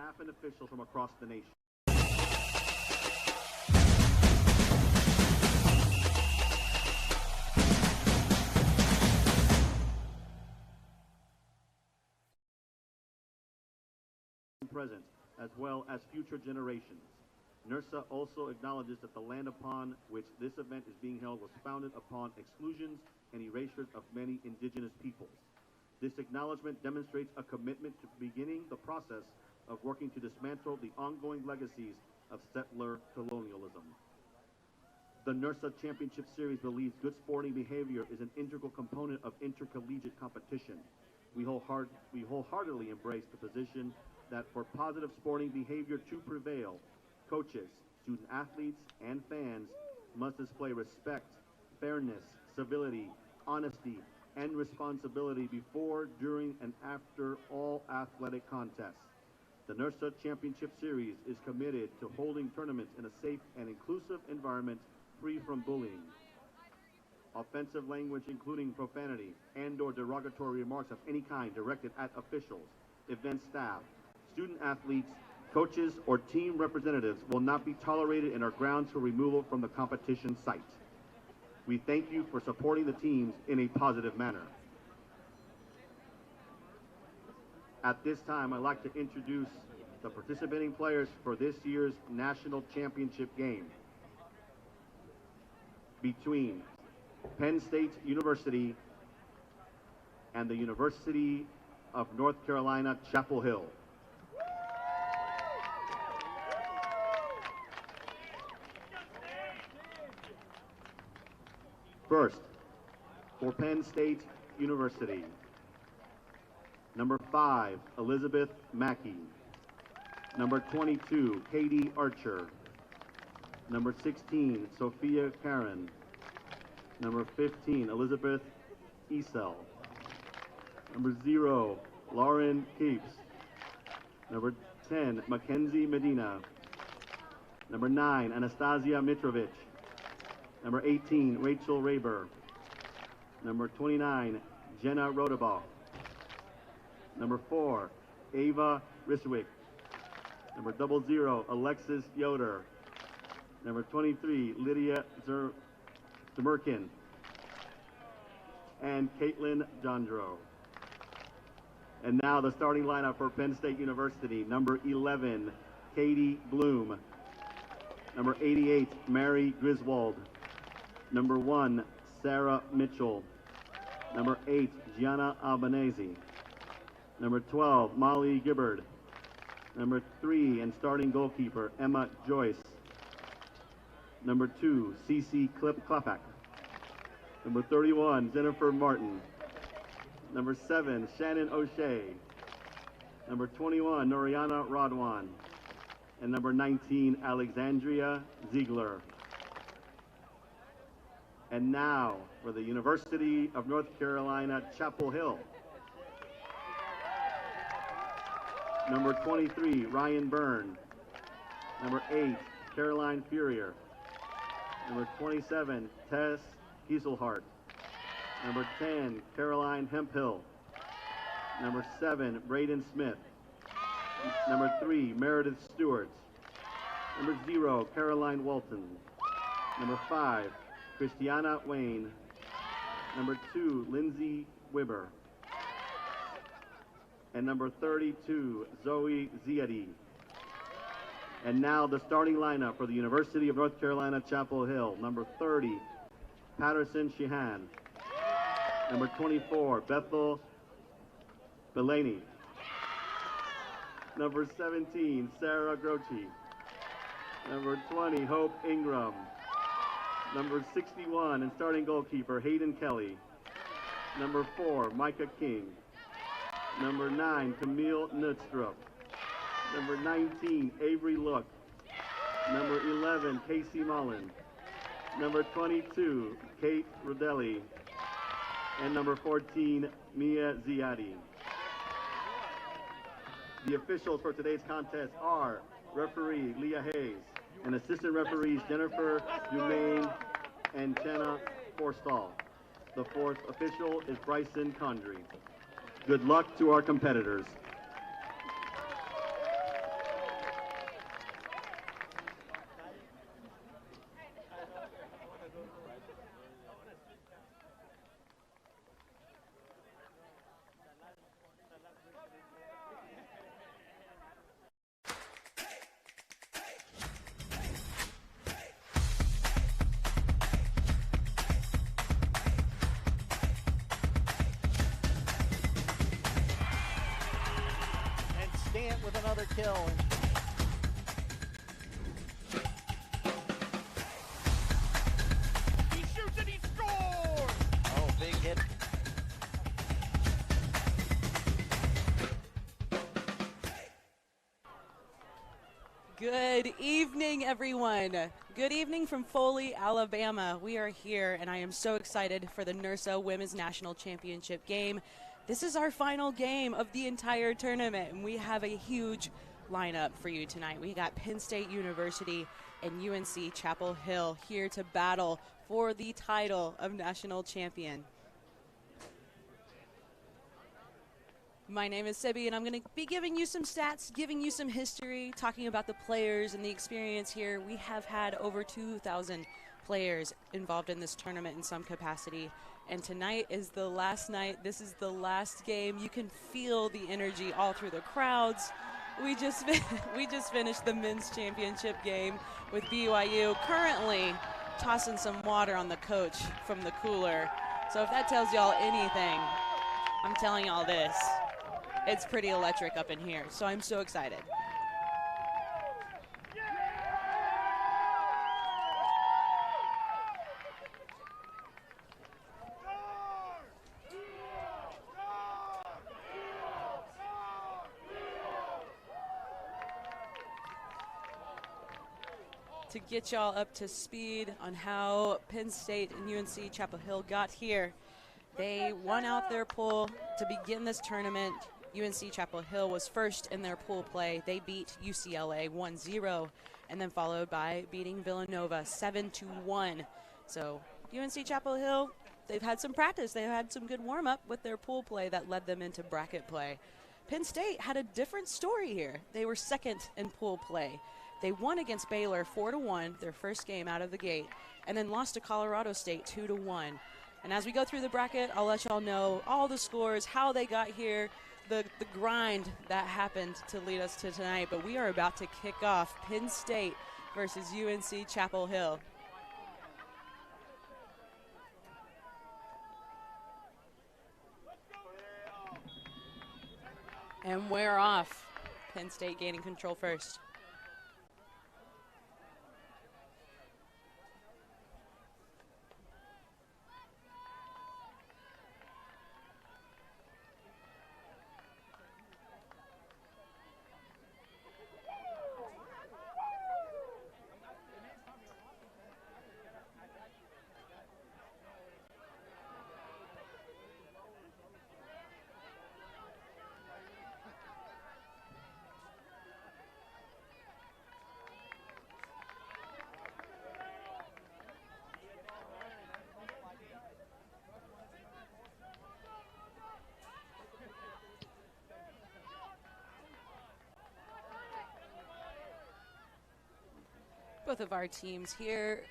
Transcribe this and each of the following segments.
staff and officials from across the nation. Present, as well as future generations. NIRSA also acknowledges that the land upon which this event is being held was founded upon exclusions and erasures of many indigenous peoples. This acknowledgement demonstrates a commitment to beginning the process of working to dismantle the ongoing legacies of settler colonialism. The NIRSA Championship Series believes good sporting behavior is an integral component of intercollegiate competition. We wholeheartedly embrace the position that for positive sporting behavior to prevail, coaches, student athletes, and fans must display respect, fairness, civility, honesty, and responsibility before, during, and after all athletic contests. The NIRSA Championship Series is committed to holding tournaments in a safe and inclusive environment free from bullying. Offensive language, including profanity and/or derogatory remarks of any kind directed at officials, event staff, student athletes, coaches, or team representatives will not be tolerated and are grounds for removal from the competition site. We thank you for supporting the teams in a positive manner. At this time, I'd like to introduce the participating players for this year's national championship game between Penn State University and the University of North Carolina, Chapel Hill. First, for Penn State University, number 5, Elizabeth Mackey. Number 22, Katie Archer. Number 16, Sophia Karen. Number 15, Elizabeth Esel. Number 0, Lauren Keeps. Number 10, Mackenzie Medina. Number 9, Anastasia Mitrovic. Number 18, Rachel Raber. Number 29, Jenna Rodabaugh. Number 4, Ava Riswick. Number 00, Alexis Yoder. Number 23, Lydia Zemerkin. And Caitlin Jandro. And now the starting lineup for Penn State University. Number 11, Katie Bloom. Number 88, Mary Griswold. Number 1, Sarah Mitchell. Number 8, Gianna Albanese. Number 12, Molly Gibbard. Number 3, and starting goalkeeper, Emma Joyce. Number 2, Cece Klapak. Number 31, Jennifer Martin. Number 7, Shannon O'Shea. Number 21, Noriana Rodwan. And number 19, Alexandria Ziegler. And now for the University of North Carolina, Chapel Hill. Number 23, Ryan Byrne. Number 8, Caroline Furier. Number 27, Tess Kieselhart. Number 10, Caroline Hemphill. Number 7, Braden Smith. Number 3, Meredith Stewart. Number 0, Caroline Walton. Number 5, Christiana Wayne. Number 2, Lindsay Wibber. And number 32, Zoe Ziadi. And now the starting lineup for the University of North Carolina, Chapel Hill. Number 30, Patterson Sheehan. Number 24, Bethel Delaney. Number 17, Sarah Grochi. Number 20, Hope Ingram. Number 61, and starting goalkeeper, Hayden Kelly. Number 4, Micah King. Number 9, Camille Nutstrup. Number 19, Avery Look. Number 11, Casey Mullen. Number 22, Kate Rodelli. And number 14, Mia Ziadi. The officials for today's contest are referee Leah Hayes and assistant referees Jennifer Dumaine and Jenna Forstall. The fourth official is Bryson Condry. Good luck to our competitors. with another kill. He shoots and he scores! Oh, big hit. Good evening, everyone. Good evening from Foley, Alabama. We are here, and I am so excited for the NIRSA Women's National Championship game. This is our final game of the entire tournament, and we have a huge lineup for you tonight. We got Penn State University and UNC Chapel Hill here to battle for the title of national champion. My name is Sibby, and I'm going to be giving you some stats, giving you some history, talking about the players and the experience here. We have had over 2,000 players involved in this tournament in some capacity, and tonight is the last night. This is the last game. You can feel the energy all through the crowds. We just finished the men's championship game with BYU, currently tossing some water on the coach from the cooler. So if that tells y'all anything, I'm telling y'all this. It's pretty electric up in here, so I'm so excited. To get y'all up to speed on how Penn State and UNC Chapel Hill got here, they won out their pool to begin this tournament. UNC Chapel Hill was first in their pool play. They beat UCLA 1-0, and then followed by beating Villanova 7-1. So UNC Chapel Hill, they've had some practice. They've had some good warm-up with their pool play that led them into bracket play. Penn State had a different story here. They were second in pool play. They won against Baylor 4-1, their first game out of the gate, and then lost to Colorado State 2-1. And as we go through the bracket, I'll let y'all know all the scores, how they got here, the grind that happened to lead us to tonight. But we are about to kick off Penn State versus UNC Chapel Hill. And we're off. Penn State gaining control first. Both of our teams here,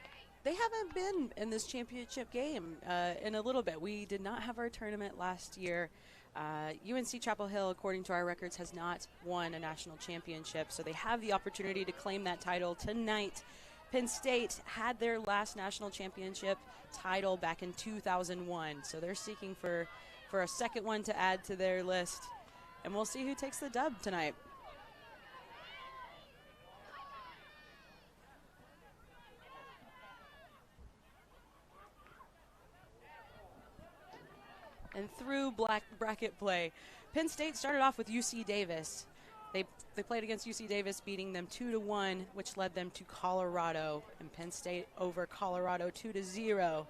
they haven't been in this championship game in a little bit. We did not have our tournament last year. UNC Chapel Hill, according to our records, has not won a national championship, so they have the opportunity to claim that title tonight. Penn State had their last national championship title back in 2001, so they're seeking for a second one to add to their list, and we'll see who takes the dub tonight. And through bracket play, Penn State started off with UC Davis. They played against UC Davis, beating them 2-1, which led them to Colorado. And Penn State over Colorado 2-0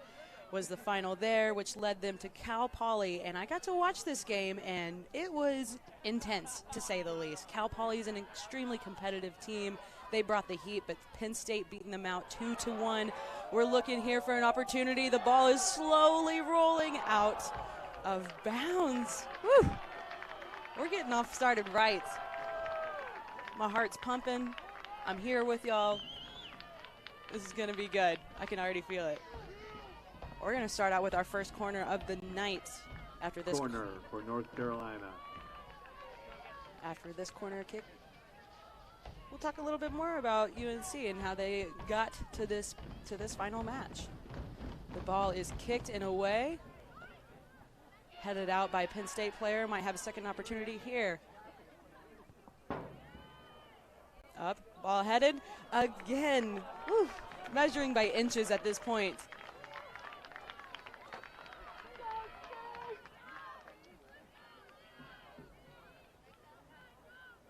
was the final there, which led them to Cal Poly. And I got to watch this game, and it was intense, to say the least. Cal Poly is an extremely competitive team. They brought the heat, but Penn State beating them out 2-1. We're looking here for an opportunity. The ball is slowly rolling out of bounds. Woo! We're getting off started right. My heart's pumping. I'm here with y'all. This is gonna be good. I can already feel it. We're gonna start out with our first corner of the night after this corner for North Carolina. After this corner kick, we'll talk a little bit more about UNC and how they got to this final match. The ball is kicked and away. Headed out by Penn State player, might have a second opportunity here. Ball headed again. Woo, measuring by inches at this point.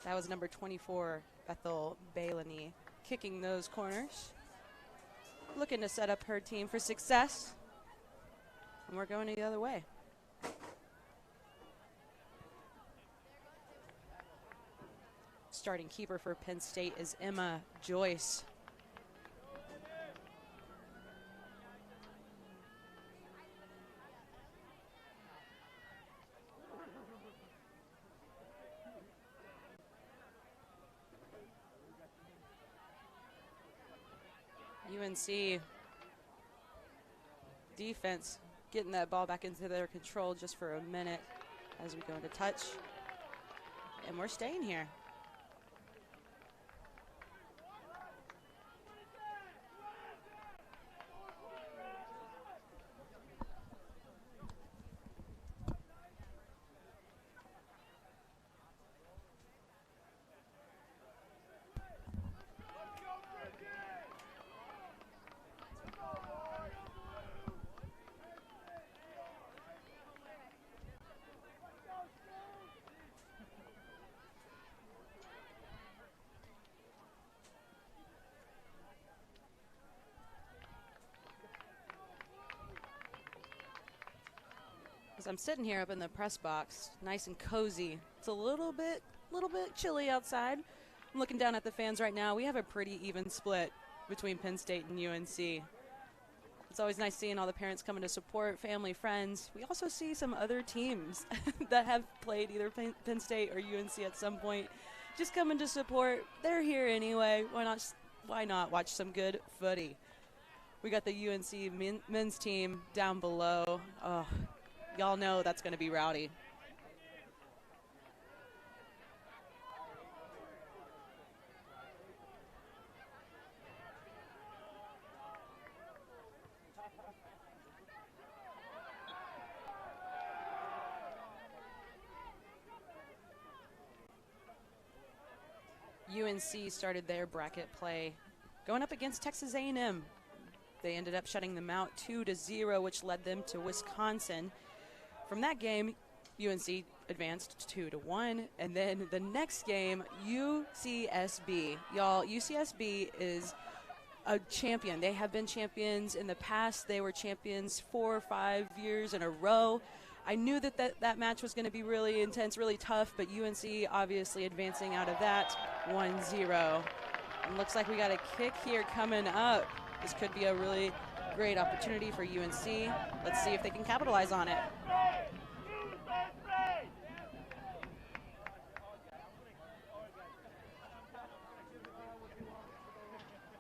That was number 24, Bethel Bailey, kicking those corners. Looking to set up her team for success. And we're going the other way. Starting keeper for Penn State is Emma Joyce. UNC defense getting that ball back into their control just for a minute as we go into touch. And we're staying here. As I'm sitting here up in the press box, nice and cozy. It's a little bit chilly outside. I'm looking down at the fans right now. We have a pretty even split between Penn State and UNC. It's always nice seeing all the parents coming to support, family, friends. We also see some other teams that have played either Penn State or UNC at some point just coming to support. They're here anyway. Why not watch some good footy? We got the UNC men's team down below. Oh, y'all know that's going to be rowdy. UNC started their bracket play going up against Texas A&M. They ended up shutting them out 2-0, which led them to Wisconsin. From that game, UNC advanced 2-1, and then the next game, UCSB. Y'all, UCSB is a champion. They have been champions in the past. They were champions 4 or 5 years in a row. I knew that match was going to be really intense, really tough, but UNC obviously advancing out of that 1-0. And looks like we got a kick here coming up. This could be a really great opportunity for UNC. Let's see if they can capitalize on it.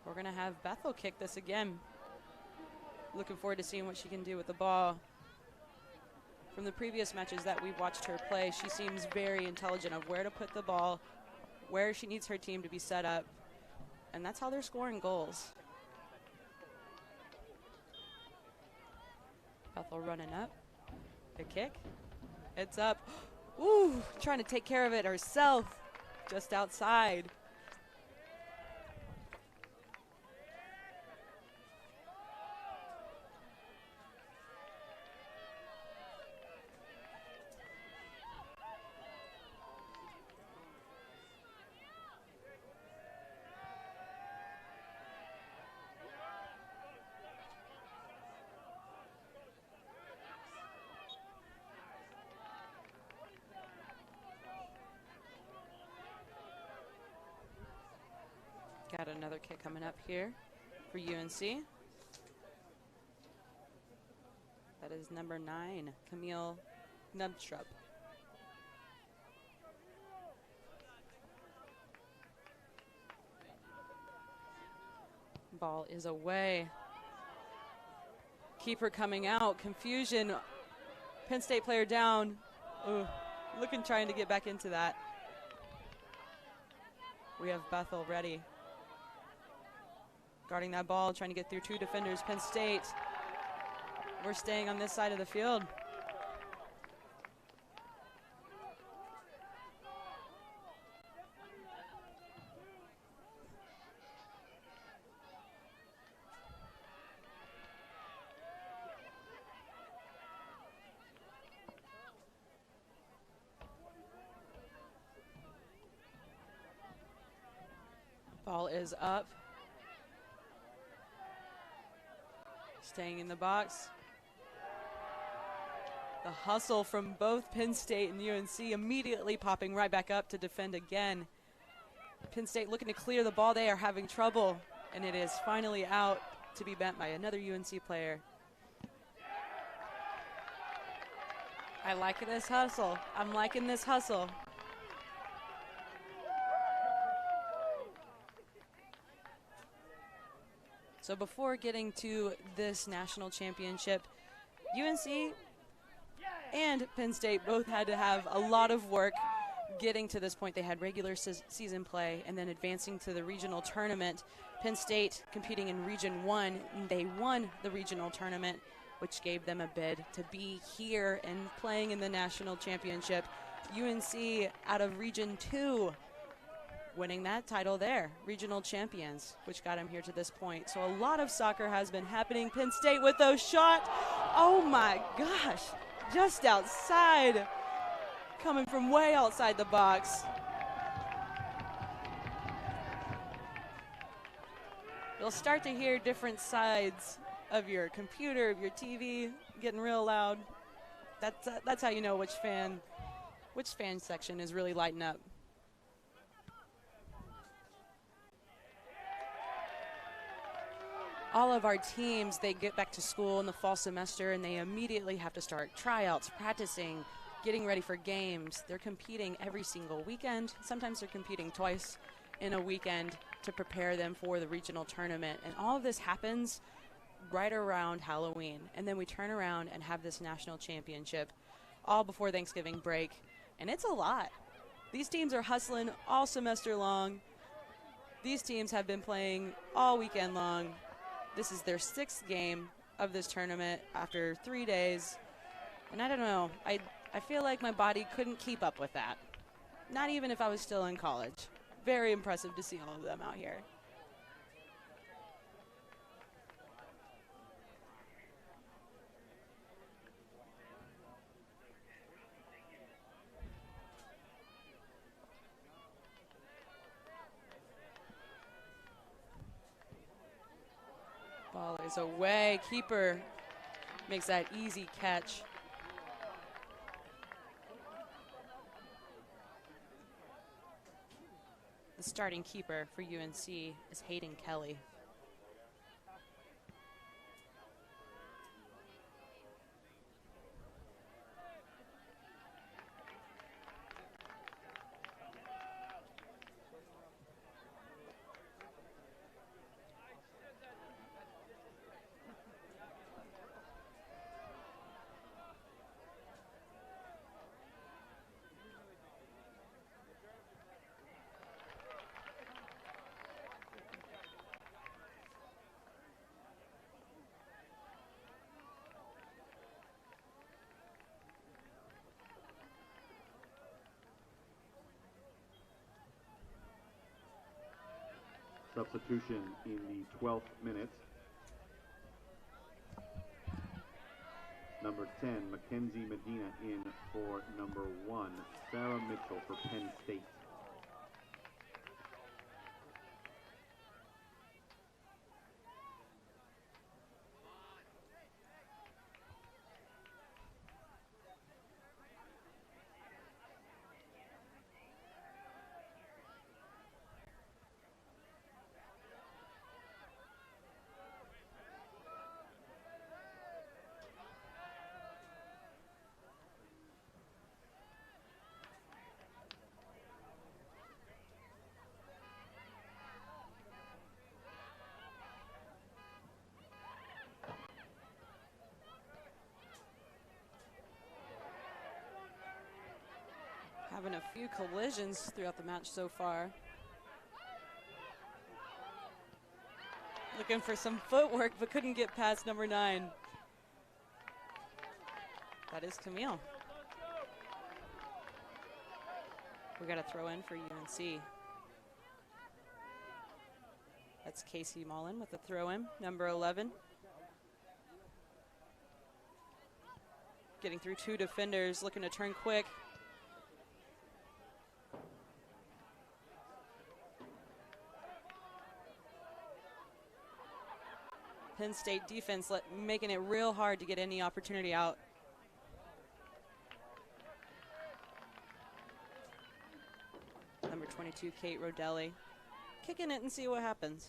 We're going to have Bethel kick this again. Looking forward to seeing what she can do with the ball. From the previous matches that we've watched her play, she seems very intelligent of where to put the ball, where she needs her team to be set up, and that's how they're scoring goals. Bethel running up. Good kick. It's up. Ooh, trying to take care of it herself. Just outside. Got another kick coming up here for UNC. That is number 9, Camille Nubstrup. Ball is away. Keeper coming out. Confusion. Penn State player down. Ooh, trying to get back into that. We have Bethel ready. Guarding that ball, trying to get through 2 defenders. Penn State, we're staying on this side of the field. is up. Staying in the box. The hustle from both Penn State and UNC immediately popping right back up to defend again. Penn State looking to clear the ball. They are having trouble, and it is finally out to be bent by another UNC player. I like this hustle. I'm liking this hustle. So before getting to this national championship, UNC and Penn State both had to have a lot of work getting to this point. They had regular season play and then advancing to the regional tournament. Penn State competing in Region 1, and they won the regional tournament, which gave them a bid to be here and playing in the national championship. UNC out of Region 2, winning that title there, regional champions, which got them here to this point. So a lot of soccer has been happening. Penn State with those shots. Oh my gosh, just outside, coming from way outside the box. You'll start to hear different sides of your computer, of your TV, getting real loud. That's how you know which fan section is really lighting up. All of our teams, they get back to school in the fall semester and they immediately have to start tryouts, practicing, getting ready for games. They're competing every single weekend. Sometimes they're competing twice in a weekend to prepare them for the regional tournament. And all of this happens right around Halloween. And then we turn around and have this national championship all before Thanksgiving break. And it's a lot. These teams are hustling all semester long. These teams have been playing all weekend long. This is their 6th game of this tournament after 3 days. And I don't know, I feel like my body couldn't keep up with that. Not even if I was still in college. Very impressive to see all of them out here. Ball is away. Keeper makes that easy catch. The starting keeper for UNC is Hayden Kelly. Substitution in the 12th minute. Number 10, Mackenzie Medina in for number 1, Sarah Mitchell for Penn State. Having a few collisions throughout the match so far. Looking for some footwork, but couldn't get past number 9. That is Camille. We got a throw in for UNC. That's Casey Mullen with a throw in, number 11. Getting through 2 defenders, looking to turn quick. Penn State defense making it real hard to get any opportunity out. Number 22, Kate Rodelli, kicking it and see what happens.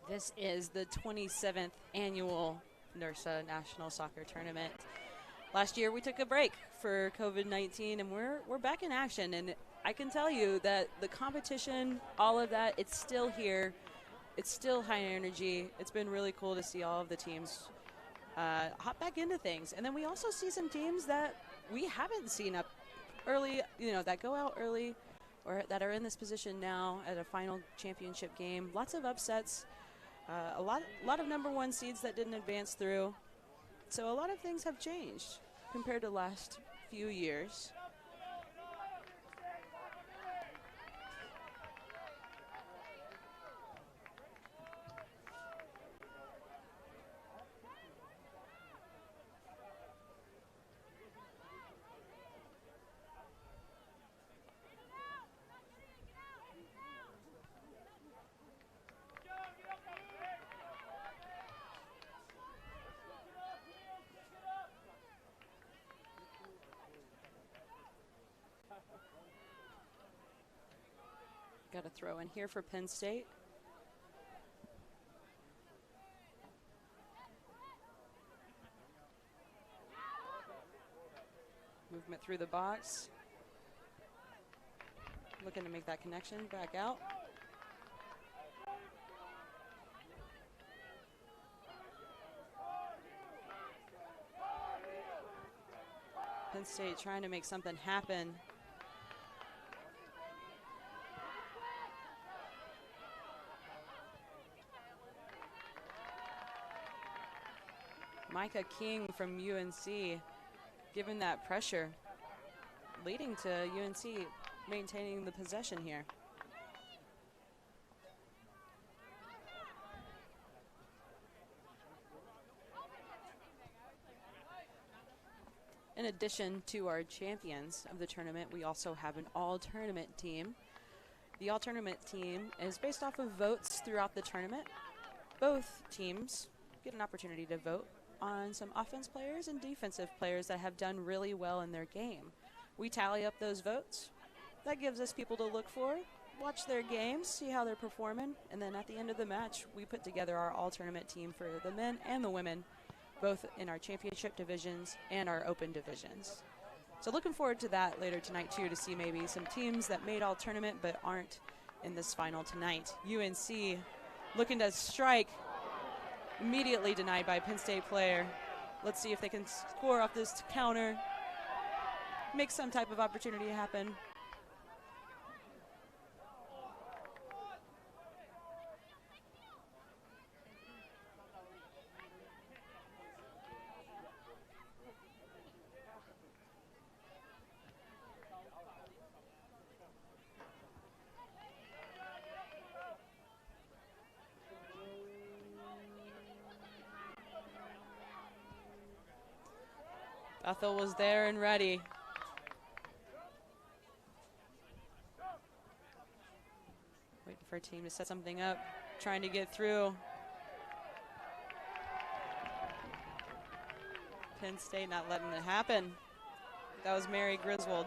This is the 27th annual NIRSA National Soccer Tournament. Last year we took a break for COVID-19 and we're back in action, and I can tell you that the competition, all of that, it's still here. It's still high energy. It's been really cool to see all of the teams hop back into things. And then we also see some teams that we haven't seen up early, that go out early or that are in this position now at a final championship game. Lots of upsets. A lot of number one seeds that didn't advance through. So a lot of things have changed compared to last few years. Got a throw in here for Penn State. Movement through the box. Looking to make that connection, back out. Penn State trying to make something happen. Micah King from UNC given that pressure, leading to UNC maintaining the possession here. In addition to our champions of the tournament, we also have an all-tournament team. The all-tournament team is based off of votes throughout the tournament. Both teams get an opportunity to vote on some offense players and defensive players that have done really well in their game. We tally up those votes. That gives us people to look for, watch their games, see how they're performing, and then at the end of the match, we put together our all-tournament team for the men and the women, both in our championship divisions and our open divisions. So looking forward to that later tonight too, to see maybe some teams that made all-tournament but aren't in this final tonight. UNC looking to strike, immediately denied by a Penn State player. Let's see if they can score off this counter, make some type of opportunity happen. Bethel was there and ready. Waiting for a team to set something up, trying to get through. Penn State not letting it happen. That was Mary Griswold.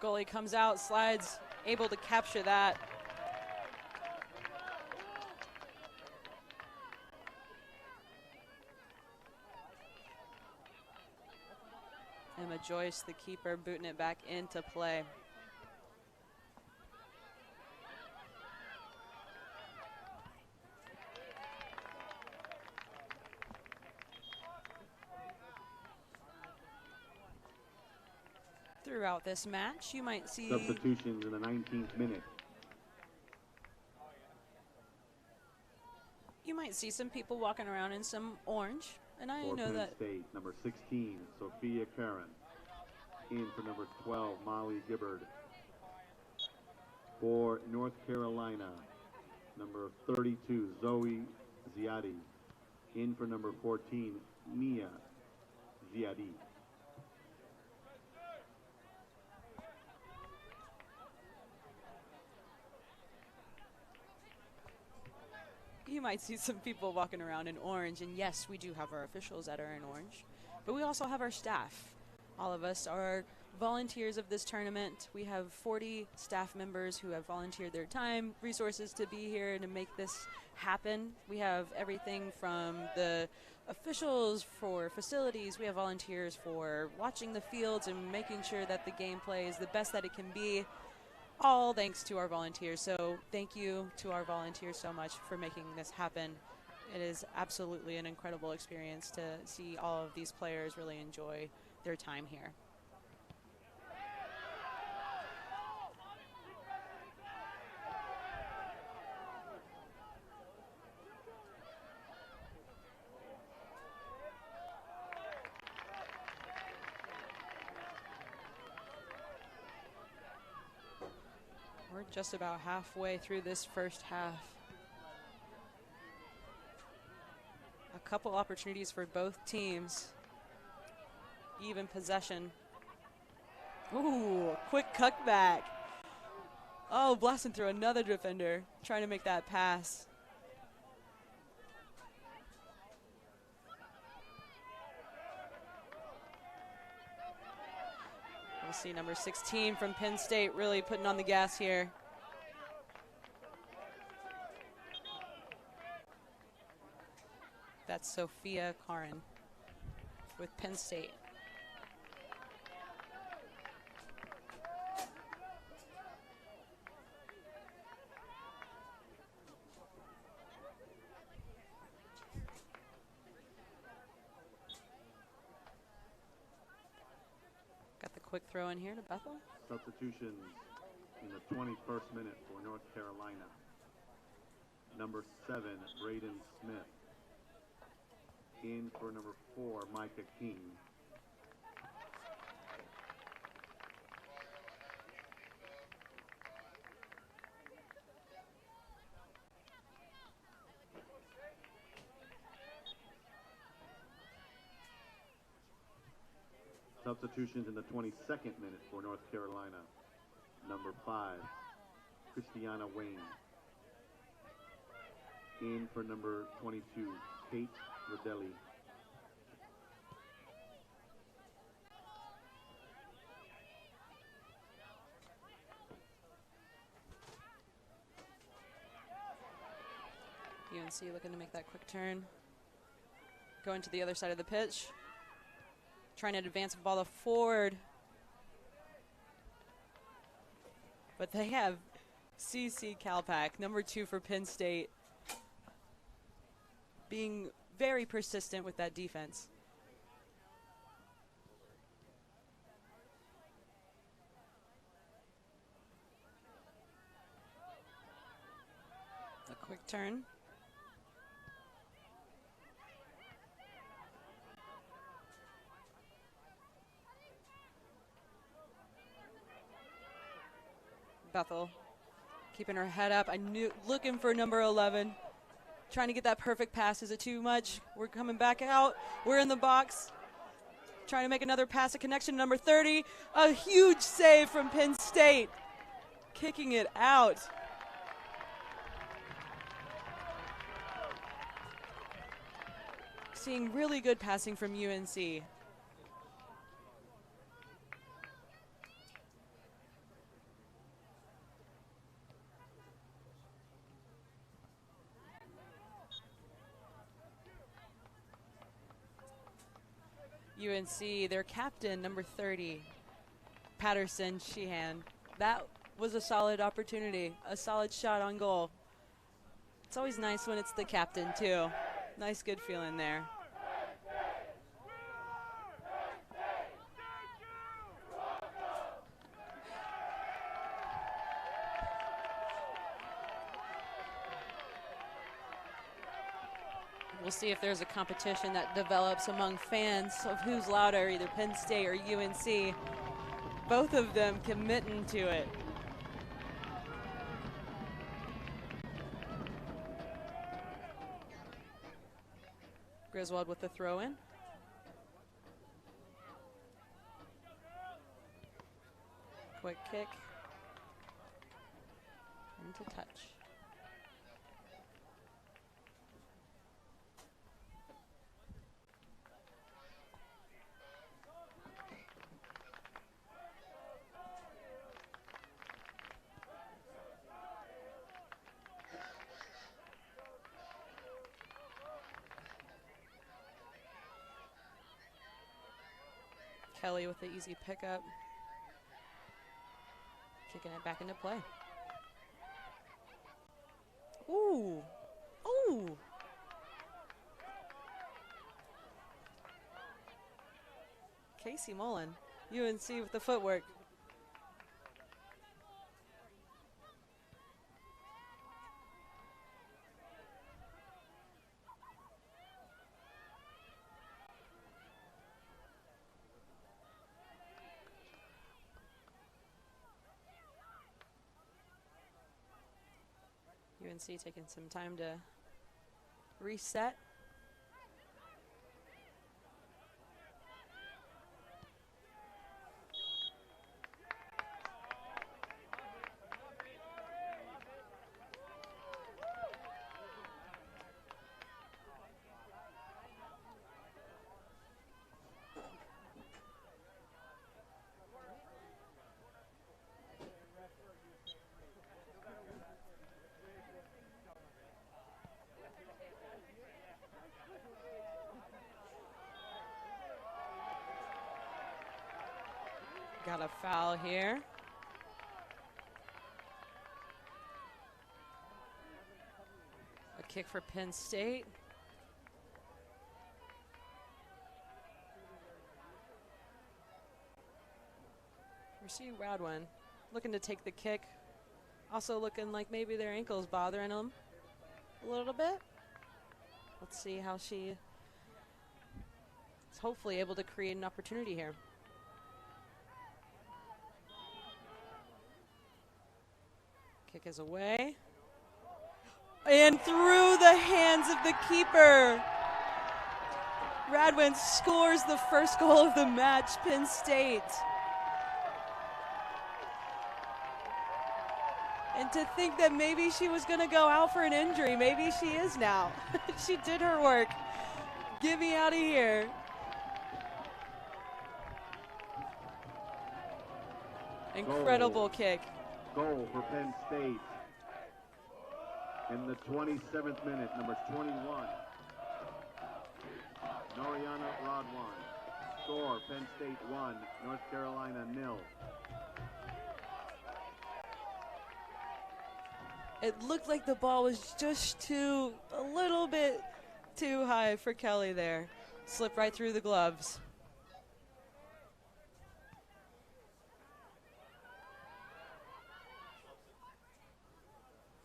Goalie comes out, slides, able to capture that. Emma Joyce, the keeper, booting it back into play. Throughout this match, you might see substitutions in the 19th minute. You might see some people walking around in some orange, and I For know Penn that State, number 16, Sophia Karen. In for number 12, Molly Gibbard. For North Carolina, number 32, Zoe Ziadi. In for number 14, Mia Ziadi. you might see some people walking around in orange, and yes, we do have our officials that are in orange, but we also have our staff. All of us are volunteers of this tournament. We have 40 staff members who have volunteered their time, resources to be here to make this happen. We have everything from the officials for facilities. We have volunteers for watching the fields and making sure that the gameplay is the best that it can be, all thanks to our volunteers. So thank you to our volunteers so much for making this happen. It is absolutely an incredible experience to see all of these players really enjoy their time here. We're just about halfway through this first half. A couple opportunities for both teams. Even possession. Ooh, quick cutback. Oh, blasting through another defender, trying to make that pass. We'll see number 16 from Penn State really putting on the gas here. That's Sophia Karin with Penn State. Got the quick throw in here to Bethel. Substitutions in the 21st minute for North Carolina. Number 7, Braden Smith. In for number 4, Micah King. Substitutions in the 22nd minute for North Carolina. Number 5, Christiana Wayne. In for number 22, Kate Rodelli. UNC looking to make that quick turn. Going to the other side of the pitch. Trying to advance the ball forward. But they have CC Kalpak, number 2 for Penn State, being very persistent with that defense. A quick turn. Bethel keeping her head up. Looking for number 11. Trying to get that perfect pass. Is it too much? We're coming back out. We're in the box. Trying to make another pass. A connection. Number 30. A huge save from Penn State. Kicking it out. Seeing really good passing from UNC. UNC, their captain, number 30, Patterson Sheehan. That was a solid opportunity, a solid shot on goal. It's always nice when it's the captain, too. Nice, good feeling there. We'll see if there's a competition that develops among fans of who's louder, either Penn State or UNC. Both of them committing to it. Griswold with the throw in. Quick kick. Into touch. Kelly with the easy pickup. Kicking it back into play. Ooh. Ooh. Casey Mullen, UNC with the footwork. UNC taking some time to reset. Got a foul here. A kick for Penn State. Rasheed Radwin looking to take the kick. Also looking like maybe their ankle's bothering them a little bit. Let's see how she is hopefully able to create an opportunity here. Kick is away. And through the hands of the keeper. Radwin scores the first goal of the match, Penn State. And to think that maybe she was going to go out for an injury. Maybe she is now. She did her work. Get me out of here. Incredible kick. Goal for Penn State in the 27th minute, number 21, Noriana Radwan. Score, Penn State 1, North Carolina 0. It looked like the ball was just a little bit too high for Kelly there. Slipped right through the gloves.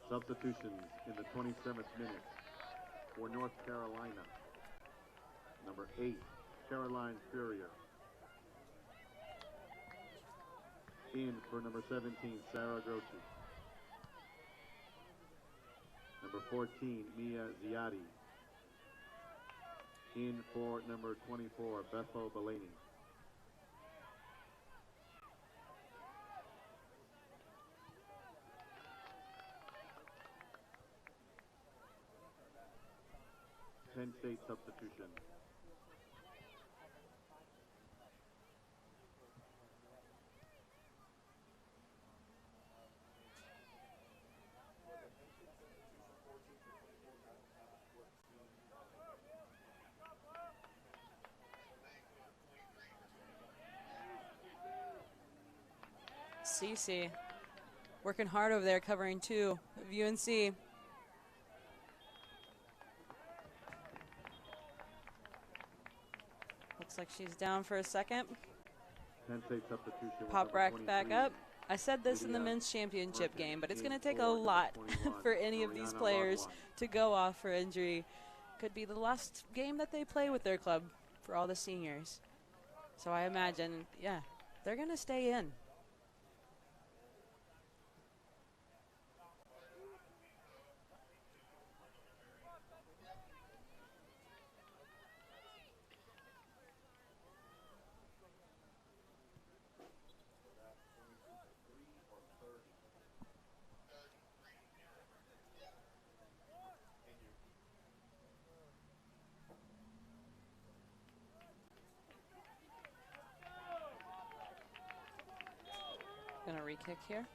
Substitutions in the 27th minute for North Carolina. Number 8, Caroline Furrier. In for number 17, Sarah Grossi. Number 14, Mia Ziadi. In for number 24, Bethel Belaney. Penn State substitution. Cece working hard over there, covering two of UNC. Looks like she's down for a second. Penn State substitution. Pop rack back up. I said this in the men's championship game, but it's going to take a lot for any of these players to go off for injury. Could be the last game that they play with their club for all the seniors. So I imagine, yeah, they're going to stay in. Gonna re-kick here.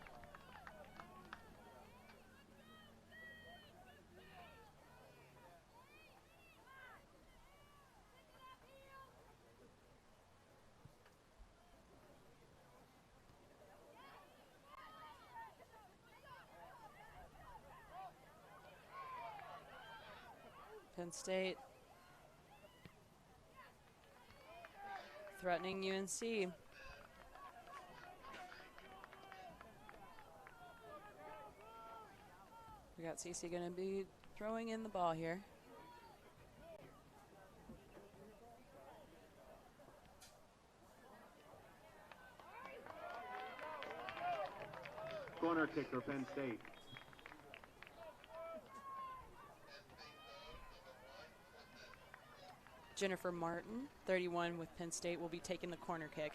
Penn State threatening UNC. We got Cece going to be throwing in the ball here. Corner kick for Penn State. Jennifer Martin, 31 with Penn State, will be taking the corner kick.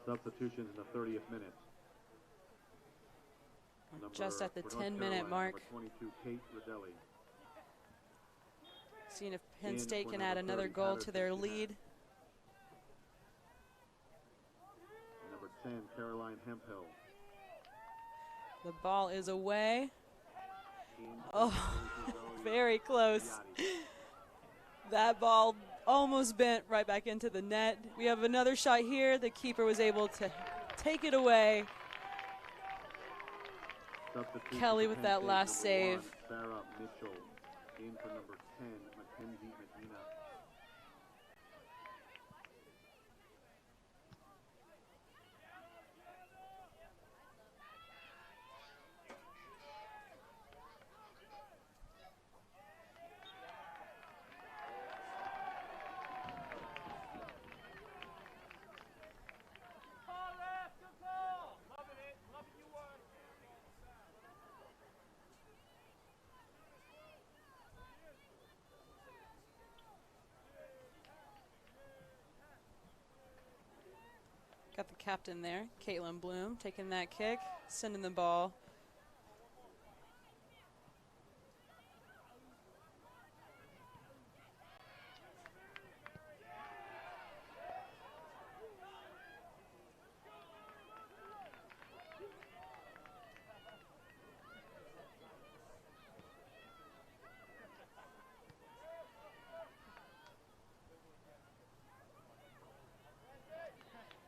Substitutions in the 30th minute. Just at the 10-minute mark. Number 22, Kate Lidelli. Seeing if Penn State can add another goal to their lead. Number 10, Caroline Hemphill. The ball is away. Oh, very close. That ball almost bent right back into the net. We have another shot here. The keeper was able to take it away. Kelly with that last save. Sarah Mitchell in for number 10, Mackenzie Medina. Got the captain there, Caitlin Bloom, taking that kick, sending the ball.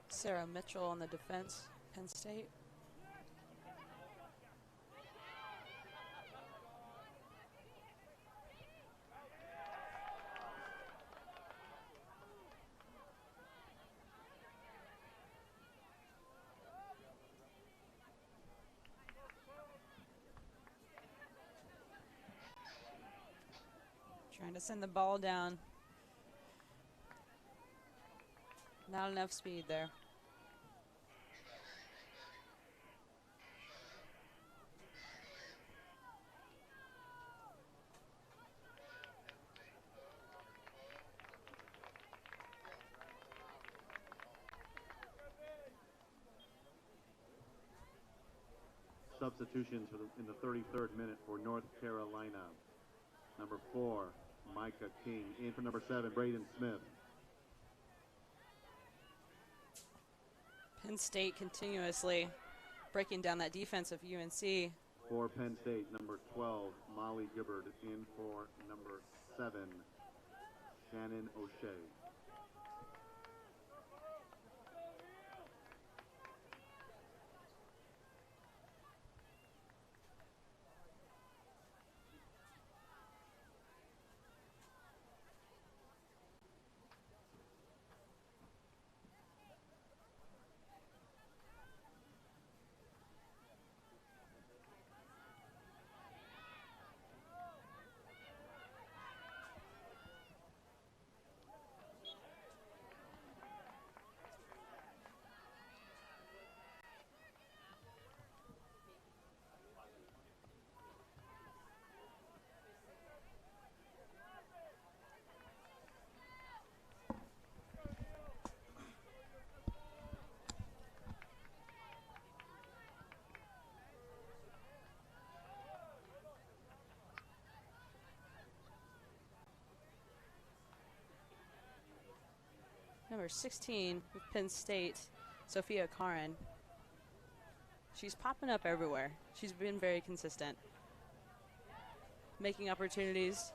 Sarah Mitchell on the defense, Penn State. Trying to send the ball down. Not enough speed there. Substitutions in the 33rd minute for North Carolina. Number 4, Micah King. In for number 7, Braden Smith. Penn State continuously breaking down that defense of UNC. For Penn State, number 12, Molly Gibbard. In for number 7, Shannon O'Shea. Number 16 with Penn State, Sophia Karin. She's popping up everywhere. She's been very consistent, making opportunities.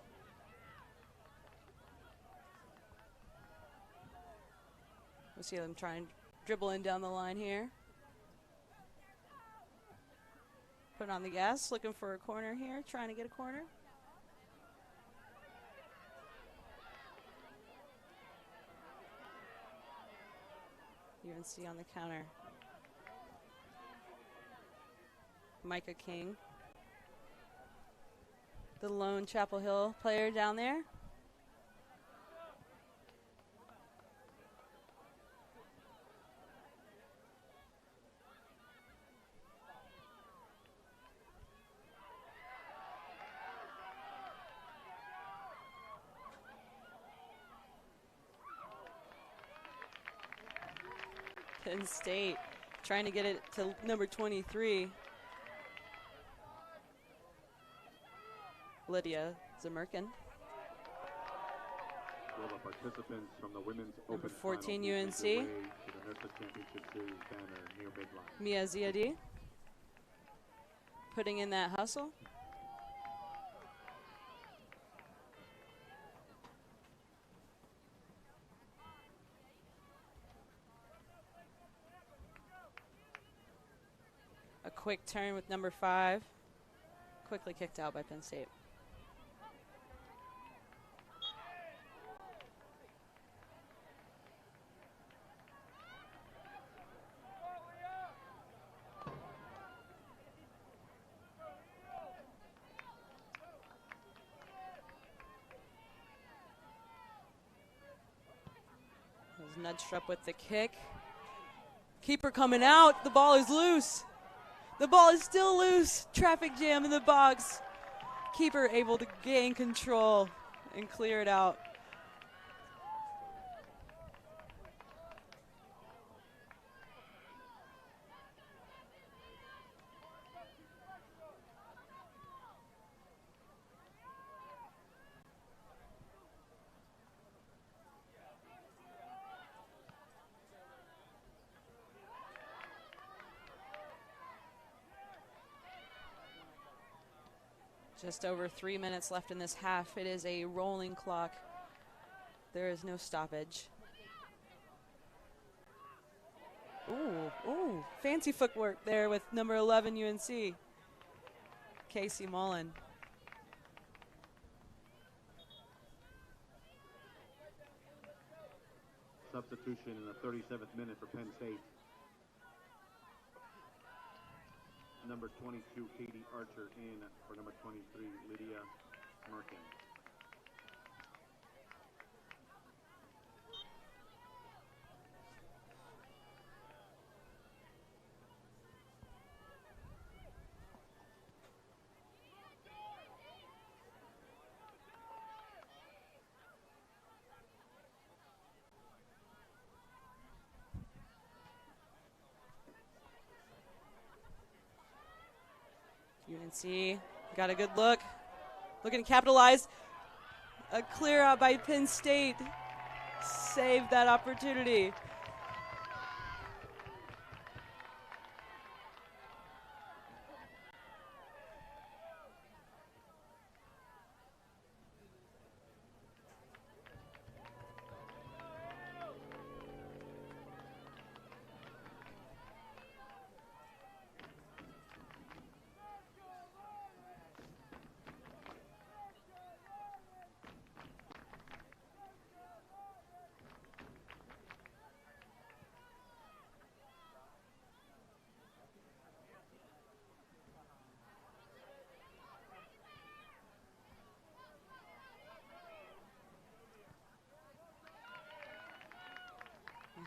We'll see them try and dribble in down the line here. Put on the gas, looking for a corner here, trying to get a corner. UNC on the counter. Micah King, the lone Chapel Hill player down there. Penn State trying to get it to number 23. Lydia Zemerkin. All the participants from the women's Number open 14 final UNC. to the NIRSA Championship Series banner near midline. Mia Ziadi putting in that hustle. A quick turn with number 5. Quickly kicked out by Penn State. Was nudged up with the kick. Keeper coming out. The ball is loose. The ball is still loose. Traffic jam in the box. Keeper able to gain control and clear it out. Just over 3 minutes left in this half. It is a rolling clock. There is no stoppage. Ooh, fancy footwork there with number 11 UNC, Casey Mullen. Substitution in the 37th minute for Penn State. Number 22, Katie Archer, in for number 23, Lydia Merkin. UNC got a good look. Looking to capitalize. A clear out by Penn State. Saved that opportunity.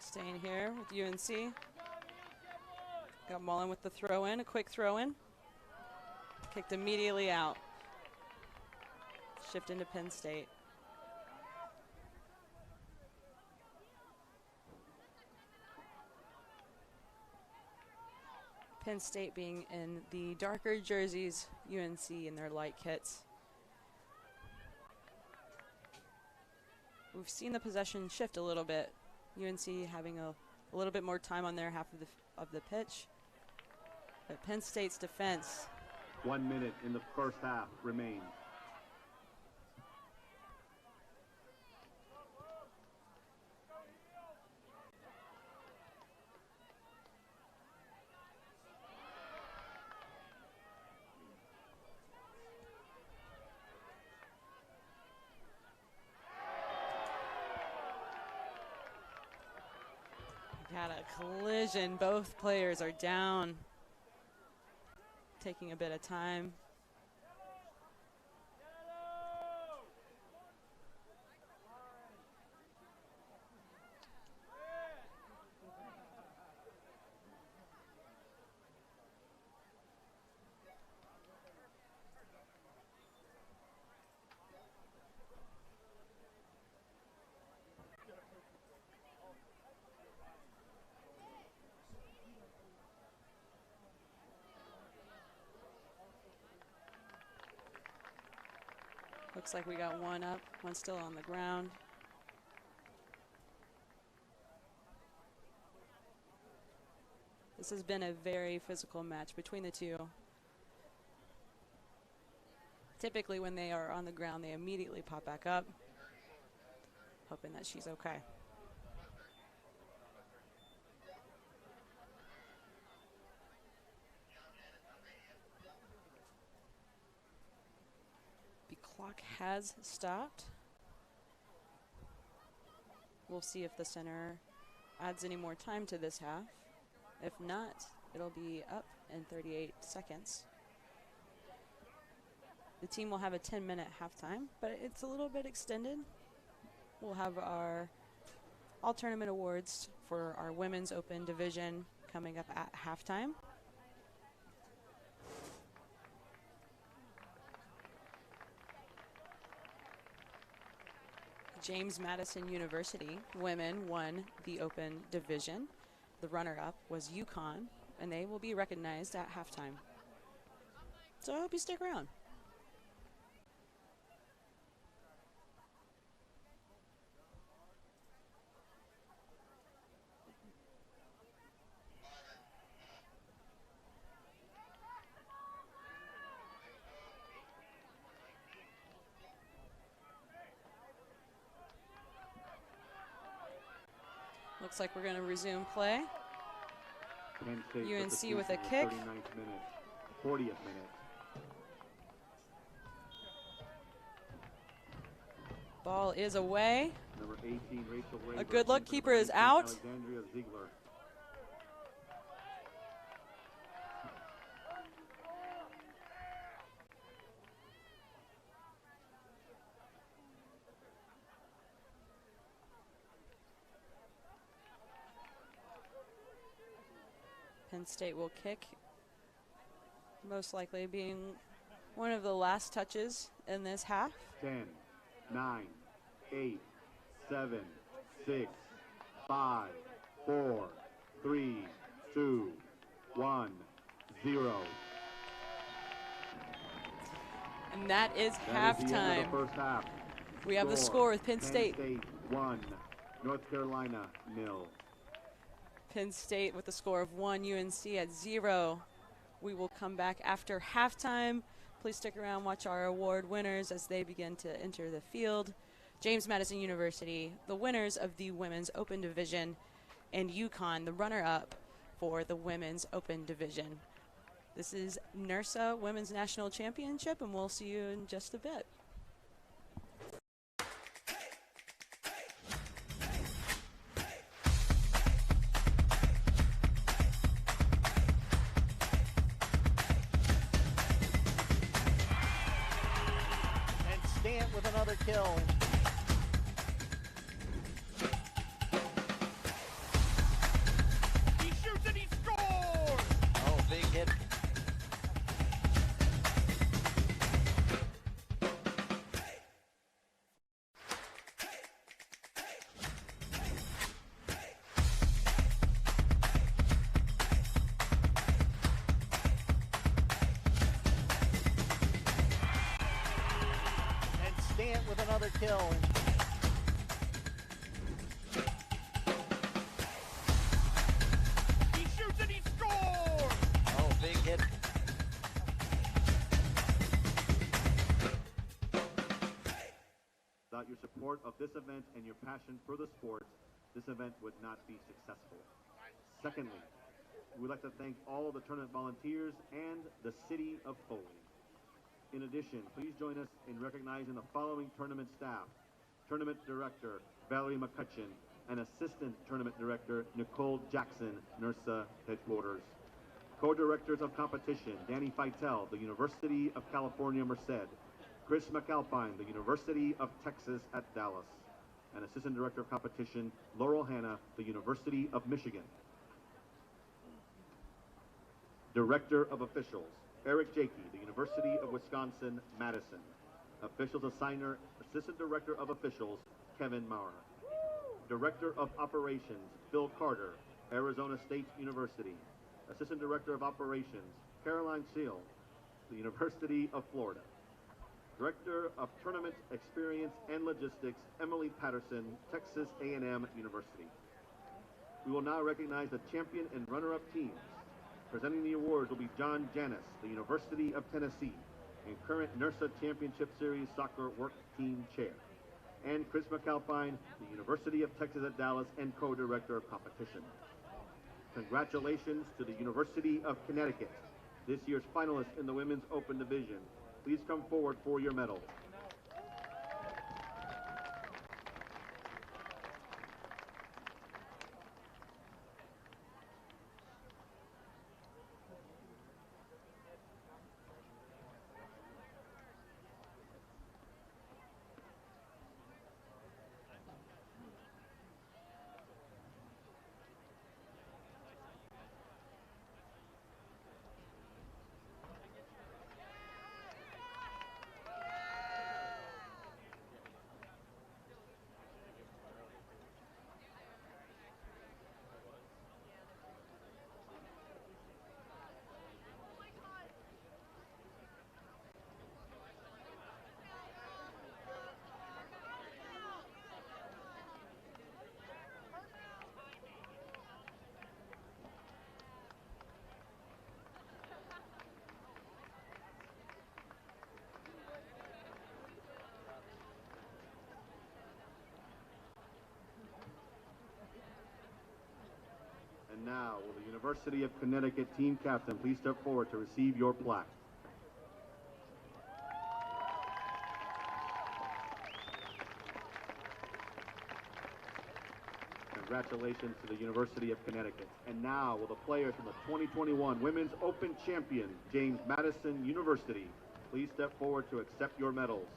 Staying here with UNC. Got Mullen with the throw in, a quick throw in. Kicked immediately out. Shift into Penn State. Penn State being in the darker jerseys, UNC in their light kits. We've seen the possession shift a little bit UNC having a little bit more time on their half of the pitch. But Penn State's defense. 1 minute in the first half remains. Got a collision. Both players are down. Taking a bit of time. Looks like we got one up, one still on the ground. This has been a very physical match between the two. Typically when they are on the ground, they immediately pop back up, hoping that she's okay. Clock has stopped. We'll see if the center adds any more time to this half. If not, it'll be up in 38 seconds. The team will have a 10-minute halftime, but it's a little bit extended. We'll have our all-tournament awards for our women's open division coming up at halftime. James Madison University women won the open division. The runner-up was UConn, and they will be recognized at halftime. So I hope you stick around. Looks like we're going to resume play. UNC with a kick. 39th minute, 40th minute. Ball is away. Number 18, Rachel Ray. A good look. Keeper is out. Alexandria Ziegler. Penn State will kick, most likely being one of the last touches in this half. 10, 9, 8, 7, 6, 5, 4, 3, 2, 1, 0. And that is That is the end halftime. of the first half. We have the score with Penn State. Penn State 1, North Carolina 0. Penn State with the score of 1, UNC at 0. We will come back after halftime. Please stick around, watch our award winners as they begin to enter the field. James Madison University, the winners of the Women's Open Division, and UConn, the runner-up for the Women's Open Division. This is NIRSA Women's National Championship, and we'll see you in just a bit. With another kill. He shoots and he scores! Oh, big hit. With another kill. support of this event and your passion for the sport, this event would not be successful. Secondly, we would like to thank all of the tournament volunteers and the City of Foley. In addition, please join us in recognizing the following tournament staff: Tournament Director Valerie McCutcheon and Assistant Tournament Director Nicole Jackson, NIRSA Headquarters. Co-Directors of Competition Danny Feitel, the University of California, Merced; Chris McAlpine, the University of Texas at Dallas; and Assistant Director of Competition Laurel Hanna, the University of Michigan. Director of Officials Eric Jakey, the University of Wisconsin, Madison. Officials Assigner, Assistant Director of Officials Kevin Maurer. Director of Operations Phil Carter, Arizona State University. Assistant Director of Operations Caroline Seal, the University of Florida. Director of Tournament Experience and Logistics Emily Patterson, Texas A&M University. We will now recognize the champion and runner-up teams. Presenting the awards will be John Janis, the University of Tennessee, and current NIRSA Championship Series Soccer Work Team Chair, and Chris McAlpine, the University of Texas at Dallas, and co-director of competition. Congratulations to the University of Connecticut, this year's finalists in the Women's Open Division. Please come forward for your medals. And now, will the University of Connecticut team captain please step forward to receive your plaque. Congratulations to the University of Connecticut. And now, will the players from the 2021 Women's Open champion, James Madison University, please step forward to accept your medals.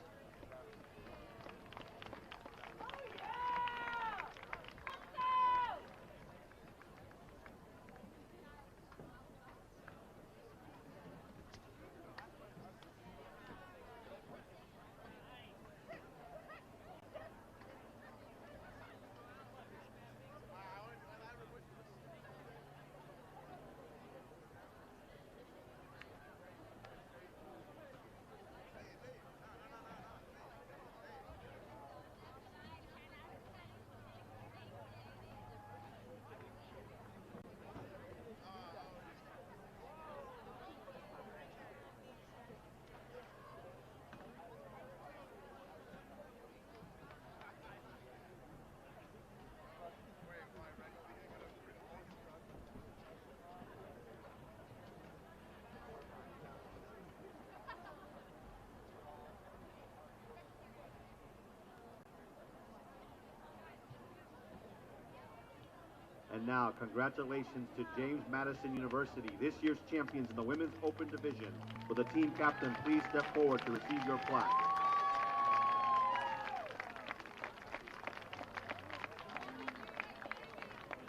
And now, congratulations to James Madison University, this year's champions in the Women's Open Division. Will the team captain please step forward to receive your plaque?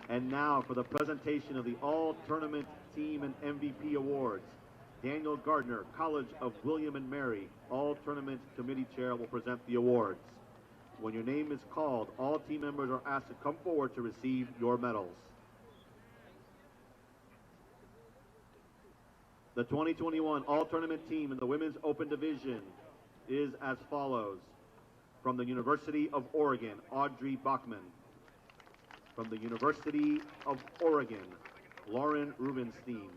And now for the presentation of the All-Tournament Team and MVP Awards. Daniel Gardner, College of William and Mary, All-Tournament Committee Chair, will present the awards. When your name is called, all team members are asked to come forward to receive your medals. The 2021 All-Tournament Team in the Women's Open Division is as follows. From the University of Oregon, Audrey Bachman. From the University of Oregon, Lauren Rubenstein.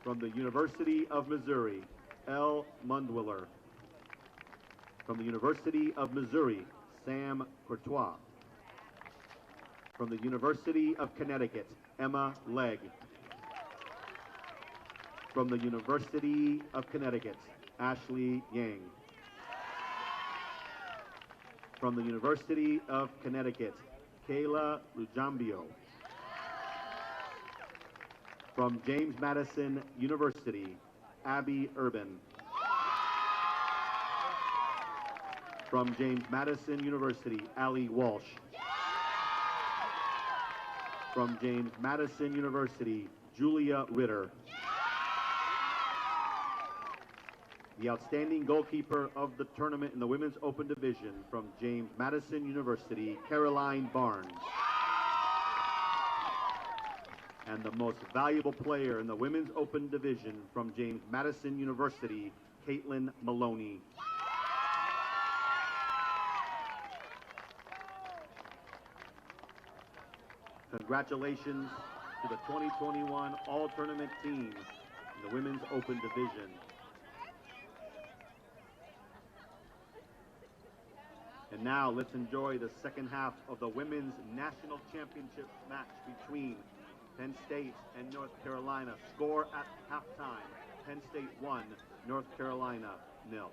From the University of Missouri, Elle Mundwiller. From the University of Missouri, Sam Courtois. From the University of Connecticut, Emma Legg. From the University of Connecticut, Ashley Yang. From the University of Connecticut, Kayla Lujambio. From James Madison University, Abby Urban. From James Madison University, Allie Walsh. From James Madison University, Julia Ritter. The outstanding goalkeeper of the tournament in the Women's Open Division from James Madison University, Caroline Barnes. And the most valuable player in the Women's Open Division from James Madison University, Caitlin Maloney. Congratulations to the 2021 All-Tournament team in the Women's Open Division. And now let's enjoy the second half of the Women's National Championship match between Penn State and North Carolina. Score at halftime, Penn State 1, North Carolina 0.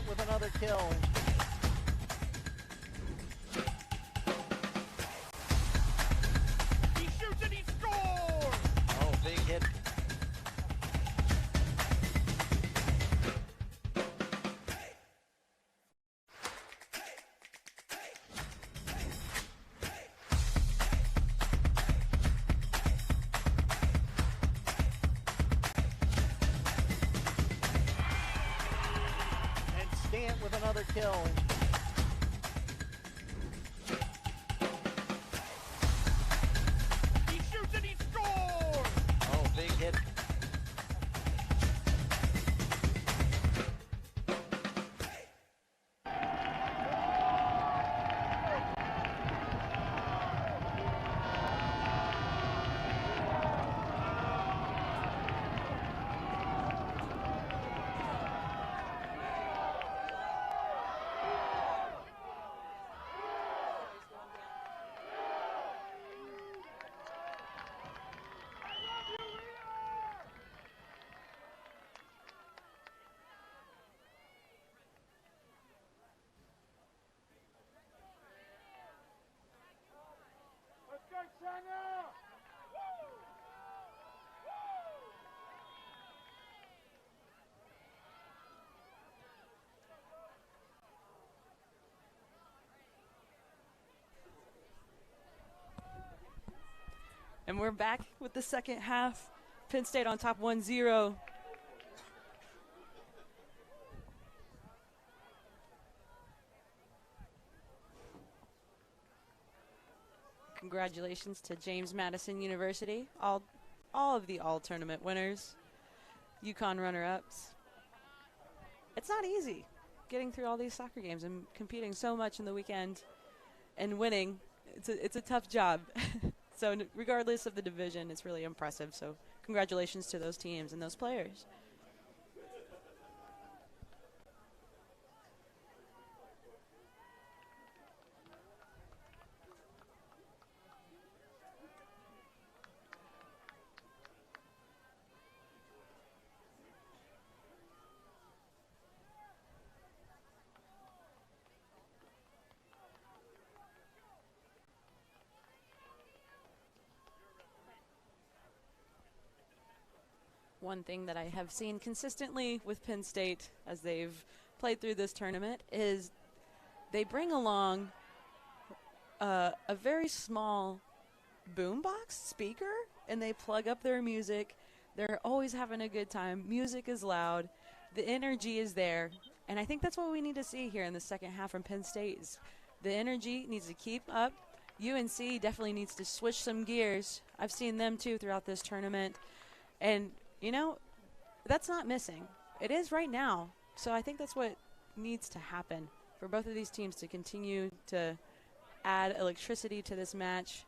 With another kill. He shoots and he scores! Oh, big hit. With another kill. He shoots and he scores! Oh, big hit. And we're back with the second half. Penn State on top 1-0. Congratulations to James Madison University, all of the all-tournament winners, UConn runner-ups. It's not easy getting through all these soccer games and competing so much in the weekend and winning. It's a tough job. So regardless of the division, it's really impressive. So congratulations to those teams and those players. One thing that I have seen consistently with Penn State as they've played through this tournament is they bring along a very small boombox speaker and they plug up their music. They're always having a good time. Music is loud. The energy is there. And I think that's what we need to see here in the second half from Penn State. Is the energy needs to keep up. UNC definitely needs to switch some gears. I've seen them too throughout this tournament. And, you know, that's not missing. It is right now. So I think that's what needs to happen for both of these teams to continue to add electricity to this match.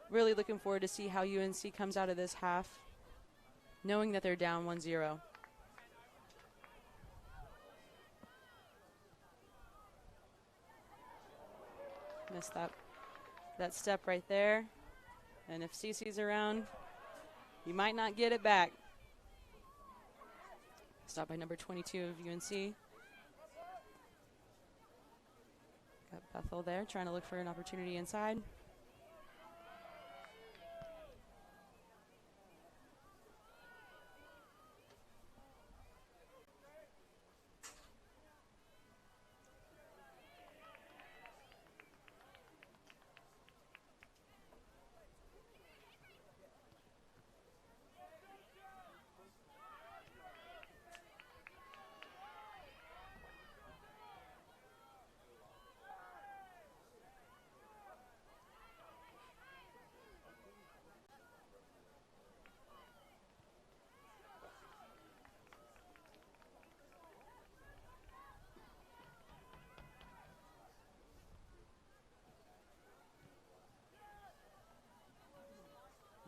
Really looking forward to see how UNC comes out of this half, knowing that they're down 1-0. Missed that step right there. And if Cece's around, you might not get it back. Stopped by number 22 of UNC. Got Bethel there trying to look for an opportunity inside.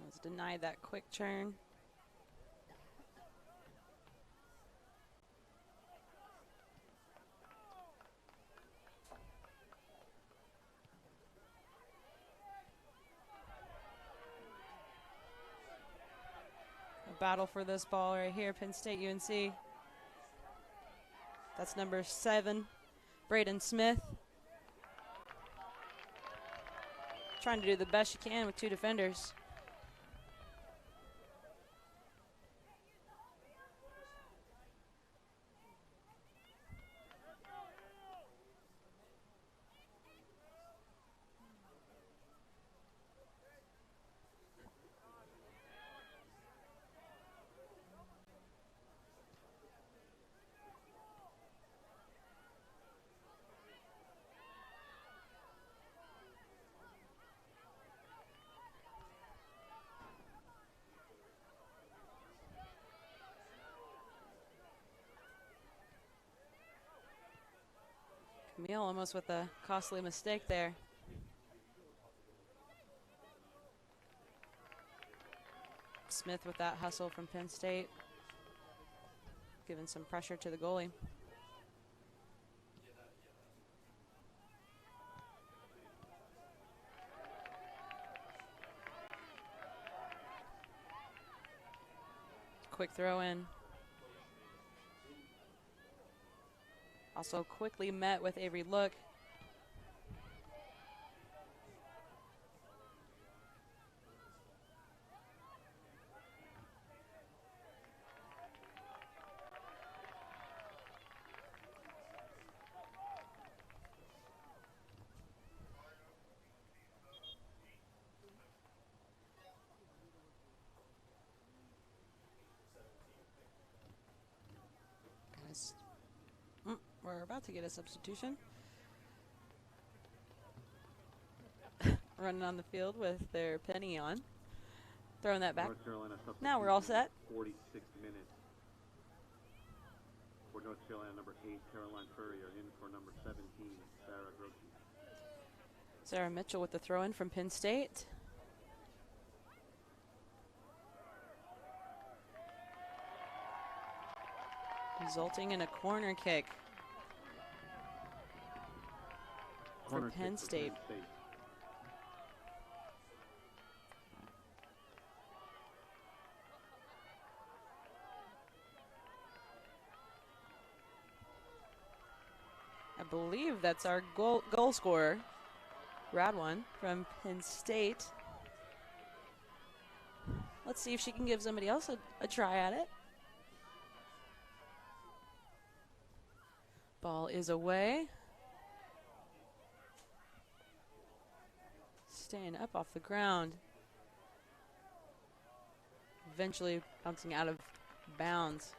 Was denied that quick turn. A battle for this ball right here, Penn State UNC. That's number 7, Braden Smith. Trying to do the best you can with 2 defenders. Camille almost with a costly mistake there. Smith with that hustle from Penn State. Giving some pressure to the goalie. Quick throw in. Also quickly met with a relook. We're about to get a substitution. Running on the field with their penny on. Throwing that back. Now we're all set. 46 minutes. For North Carolina, number 8, Caroline Furrier, in for number 17, Sarah Grosse. Sarah Mitchell with the throw-in from Penn State. Resulting in a corner kick. For Penn State. I believe that's our goal scorer, Radwan from Penn State. Let's see if she can give somebody else a try at it. Ball is away. Staying up off the ground. Eventually bouncing out of bounds.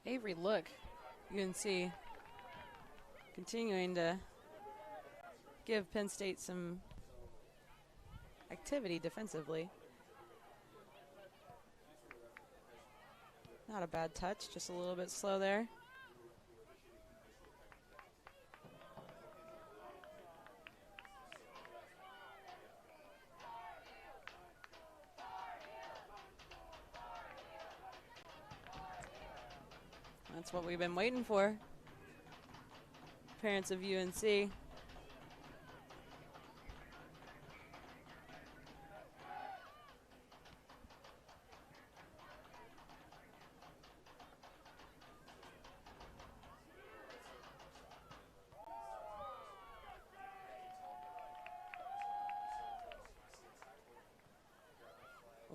Avery Look, UNC, continuing to give Penn State some activity defensively. Not a bad touch, just a little bit slow there. That's what we've been waiting for. Parents of UNC.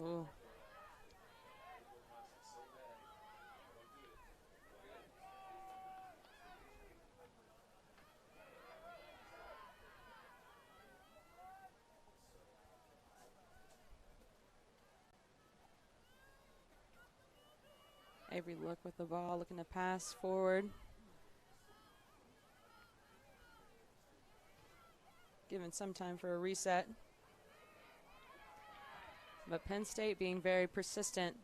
Ooh. Avery Look with the ball, looking to pass forward. Given some time for a reset. But Penn State being very persistent.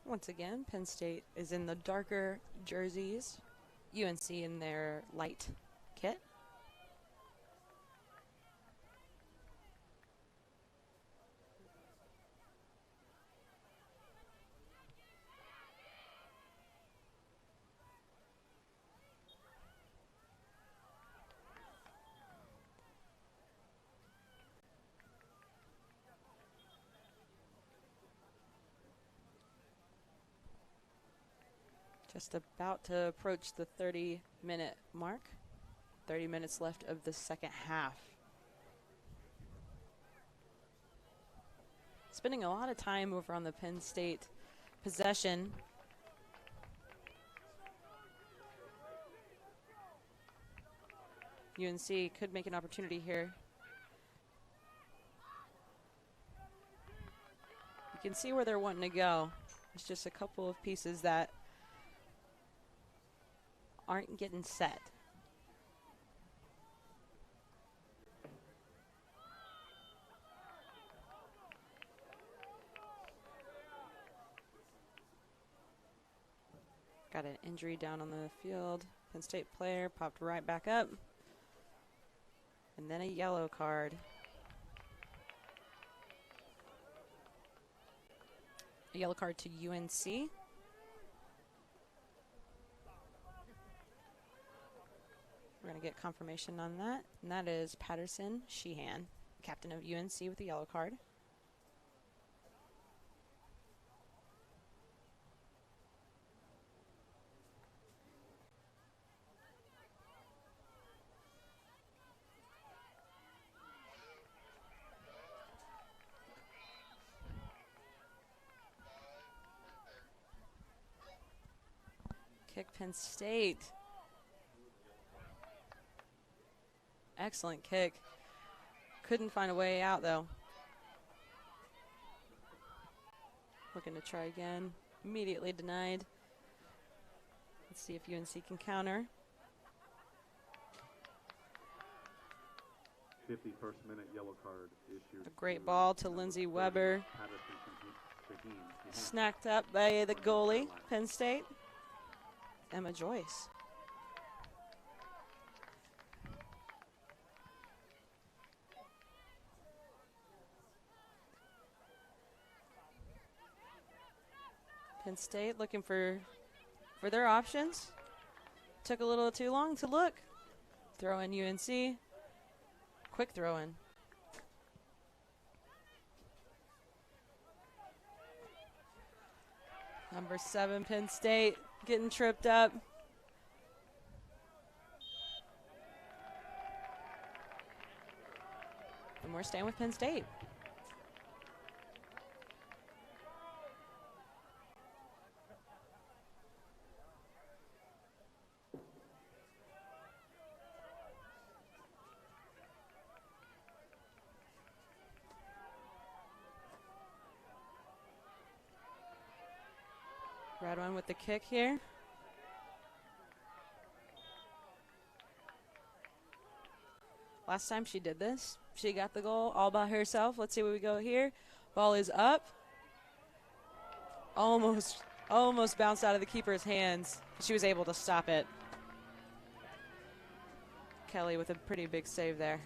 Once again, Penn State is in the darker jerseys, UNC in their light kit. Just about to approach the 30-minute mark. 30 minutes left of the second half. Spending a lot of time over on the Penn State possession. UNC could make an opportunity here. You can see where they're wanting to go. It's just a couple of pieces that aren't getting set. Got an injury down on the field. Penn State player popped right back up. And then a yellow card. A yellow card to UNC. We're going to get confirmation on that. And that is Patterson Sheehan, captain of UNC, with the yellow card. Kick Penn State. Excellent kick. Couldn't find a way out, though. Looking to try again. Immediately denied. Let's see if UNC can counter. 51st minute yellow card issued. A great ball to Lindsay Weber. Snacked up by the goalie, Penn State, Emma Joyce. Penn State looking for their options. Took a little too long to look. Throw in UNC. Quick throw in. Number 7, Penn State, getting tripped up. And we're staying with Penn State. Red one with the kick here. Last time she did this, she got the goal all by herself. Let's see where we go here. Ball is up. Almost bounced out of the keeper's hands. She was able to stop it. Kelly with a pretty big save there.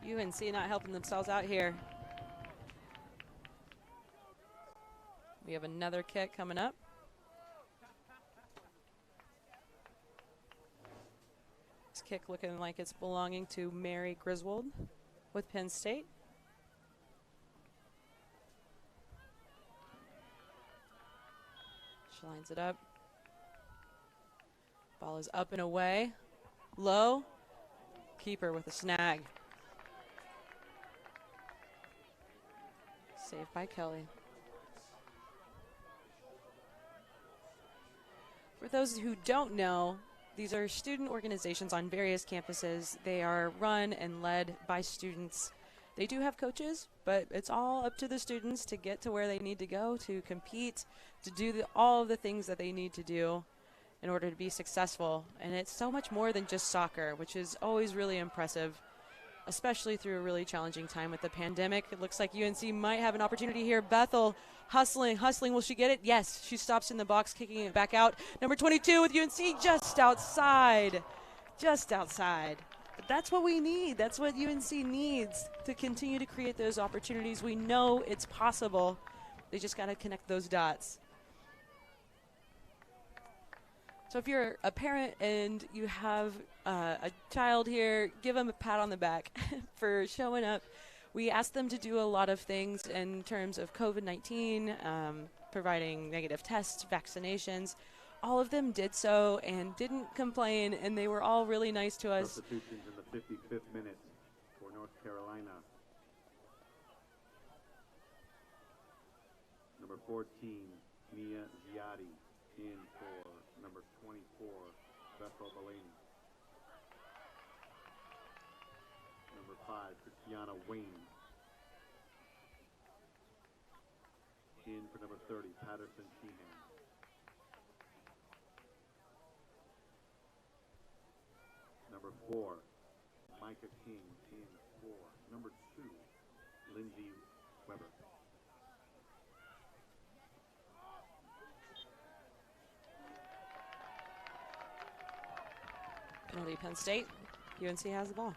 UNC not helping themselves out here. We have another kick coming up. This kick looking like it's belonging to Mary Griswold with Penn State. She lines it up. Ball is up and away. Low. Keeper with a snag. Saved by Kelly. For those who don't know, these are student organizations on various campuses. They are run and led by students. They do have coaches, but it's all up to the students to get to where they need to go, to compete, to do all of the things that they need to do in order to be successful. And it's so much more than just soccer, which is always really impressive, especially through a really challenging time with the pandemic. It looks like UNC might have an opportunity here. Bethel hustling. Will she get it? Yes, she stops in the box, kicking it back out. Number 22 with UNC just outside. But that's what we need. That's what UNC needs to continue to create those opportunities. We know it's possible. They just got to connect those dots. So if you're a parent and you have a child here, give them a pat on the back for showing up. We asked them to do a lot of things in terms of COVID-19, providing negative tests, vaccinations. All of them did so and didn't complain, and they were all really nice to us. Substitutions in the 55th minute for North Carolina. Number 14, Mia Ziadi, in for number 24, Bethel Delaney. Number 5, Christiana Wayne. In for number 30, Patterson Sheehan. Number 4, Micah King. In for number 2, Lindsay Weber. Penalty, Penn State. UNC has the ball.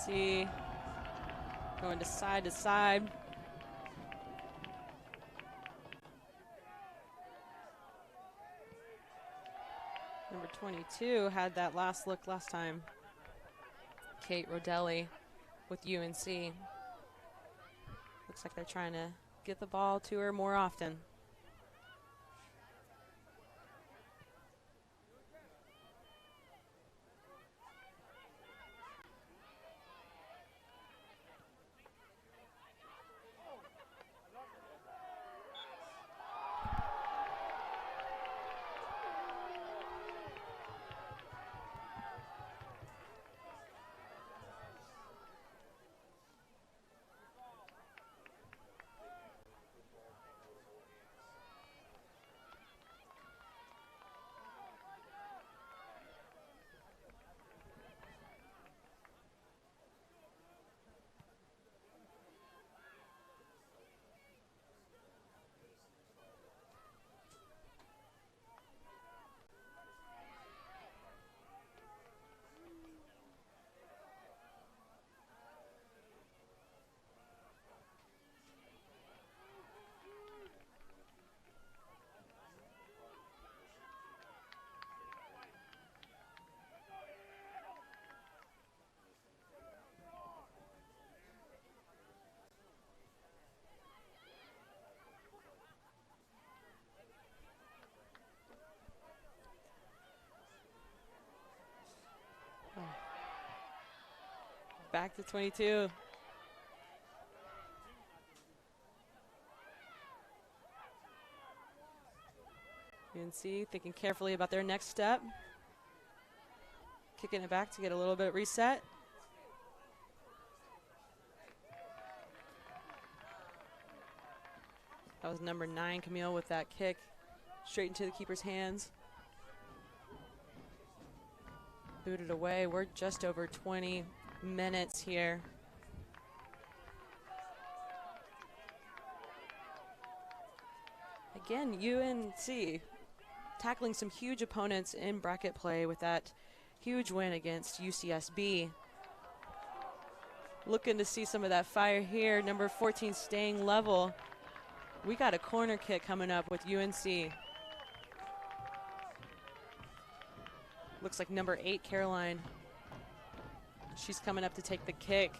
UNC going to side to side. Number 22 had that last look last time. Kate Rodelli with UNC. Looks like they're trying to get the ball to her more often. Back to 22. UNC thinking carefully about their next step. Kicking it back to get a little bit reset. That was number 9, Camille, with that kick straight into the keeper's hands. Booted away. We're just over 20 minutes here. Again, UNC tackling some huge opponents in bracket play with that huge win against UCSB. Looking to see some of that fire here. Number 14 staying level. We got a corner kick coming up with UNC. Looks like number 8, Caroline. She's coming up to take the kick.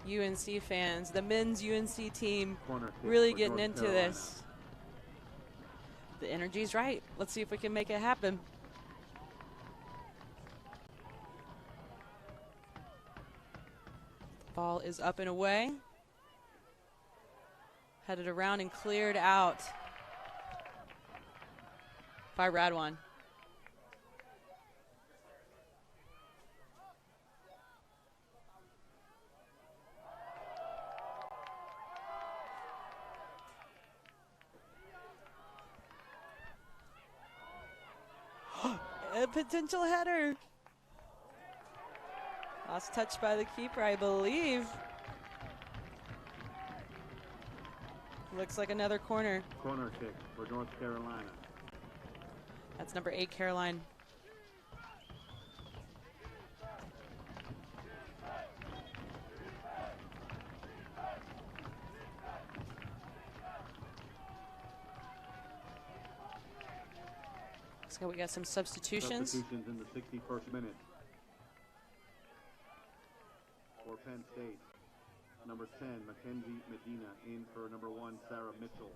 UNC fans, the men's UNC team really getting into this. The energy's right. Let's see if we can make it happen. Ball is up and away. Headed around and cleared out by Radwan. A potential header. Last touch by the keeper, I believe. Looks like another corner. Corner kick for North Carolina. That's number 8, Caroline. Looks like we got some substitutions. Substitutions in the 61st minute. For Penn State, number 10, Mackenzie Medina, in for number 1, Sarah Mitchell.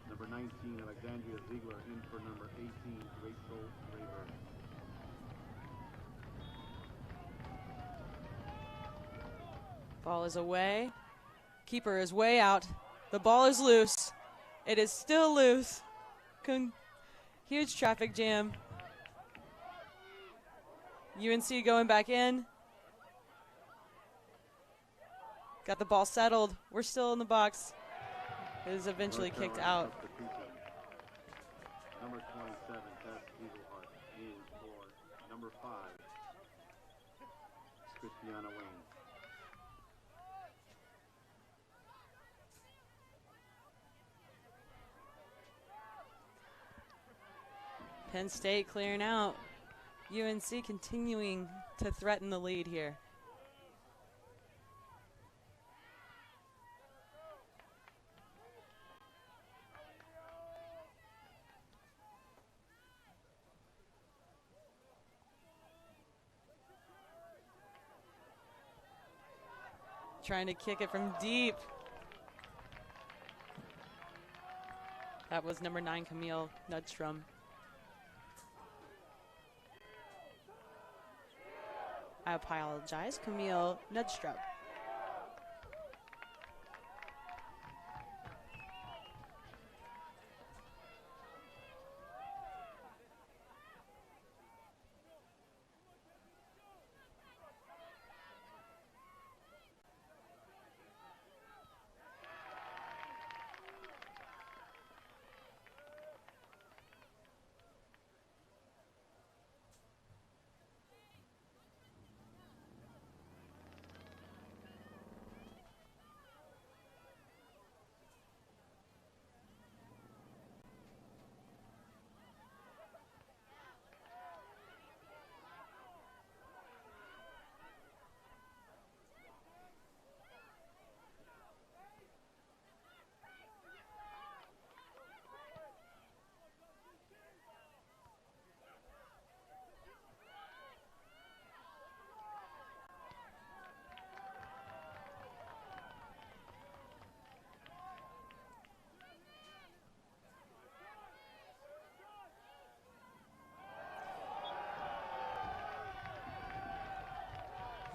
Number 19, Alexandria Ziegler, in for number 18, Rachel Raver. Ball is away. Keeper is way out. The ball is loose. It is still loose. Huge traffic jam. UNC going back in. Got the ball settled. We're still in the box. It is eventually kicked out. Number 27, Tess Eaglehart, in for number 5, Christiana Wayne. Penn State clearing out. UNC continuing to threaten the lead here. Trying to kick it from deep. That was number 9, Camille Nudstrom. I apologize, Camille Nudstrom.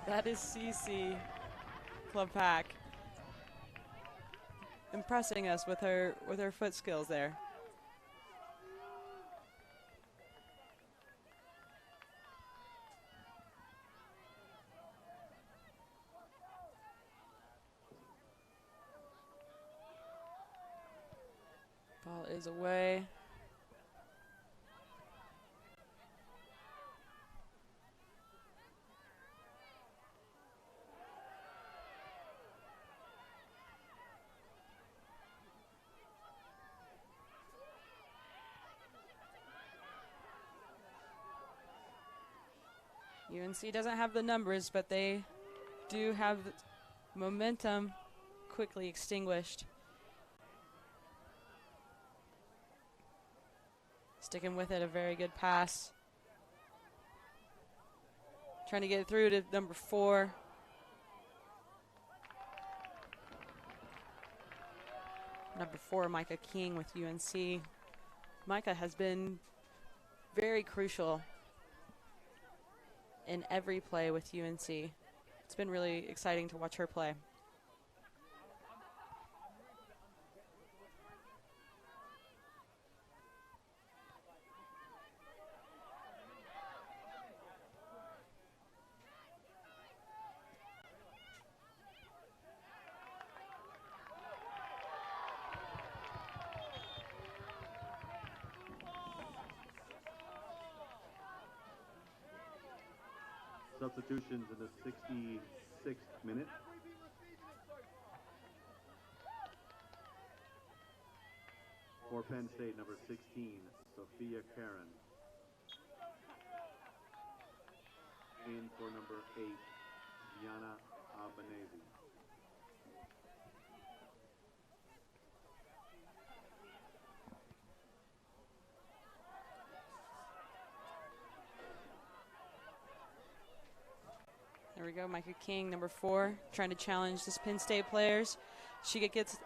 That is CC Club Pack impressing us with her foot skills there. Ball is away. UNC doesn't have the numbers, but they do have momentum quickly extinguished. Sticking with it, a very good pass. Trying to get it through to number 4. Number 4, Micah King with UNC. Micah has been very crucial in every play with UNC. It's been really exciting to watch her play. Substitutions in the 66th minute. For Penn State, number 16, Sophia Karen. In for number 8, Gianna Albanese. There we go, Micah King, number 4, trying to challenge this Penn State players. She gets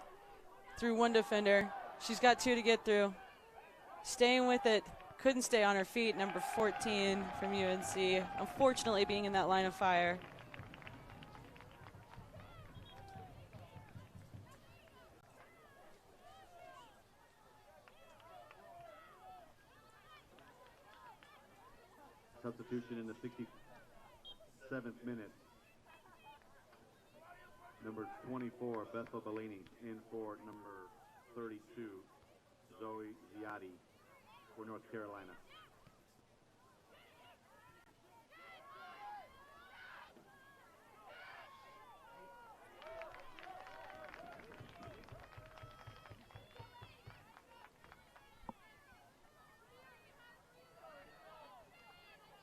through one defender. She's got 2 to get through. Staying with it, couldn't stay on her feet, number 14 from UNC. Unfortunately being in that line of fire. Substitution in the 67th minute. Number 24, Bethel Bellini, in for number 32, Zoe Ziadi for North Carolina.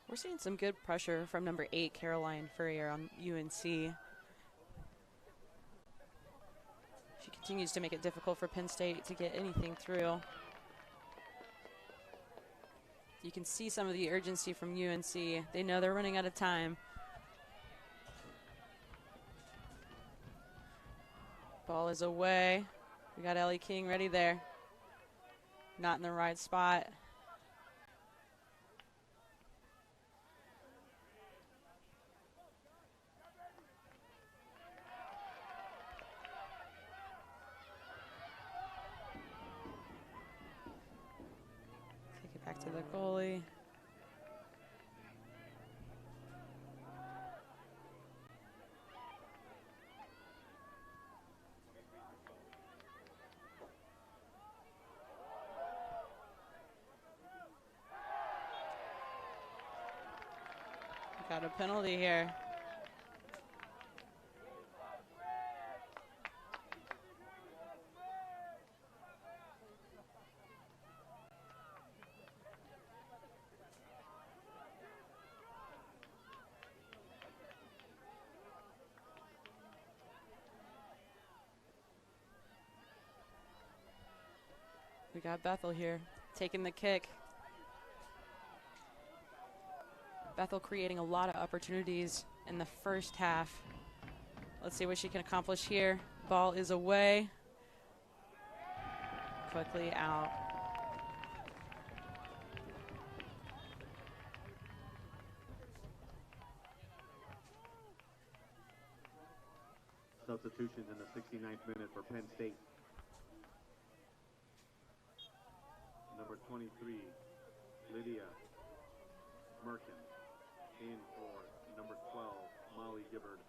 We're seeing some good pressure from number 8, Caroline Furrier on UNC. She continues to make it difficult for Penn State to get anything through. You can see some of the urgency from UNC. They know they're running out of time. Ball is away. We got Ellie King ready there. Not in the right spot. Take it back to the goalie. Got a penalty here. We got Bethel here taking the kick. Bethel creating a lot of opportunities in the first half. Let's see what she can accomplish here. Ball is away. Quickly out. Substitutions in the 69th minute for Penn State. Number 23, Lydia Merkin. In for number 12, Molly Gibbard.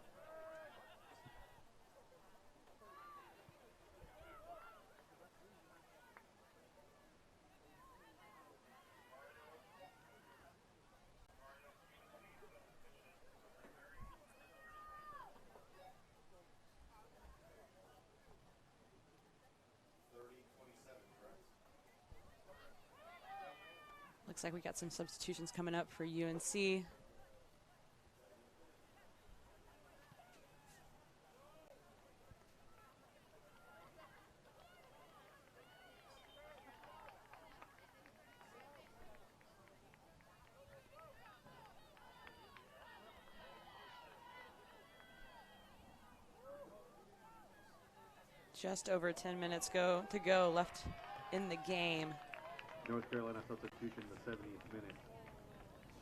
Looks like we got some substitutions coming up for UNC. Just over 10 minutes to go left in the game. North Carolina substitution in the 70th minute.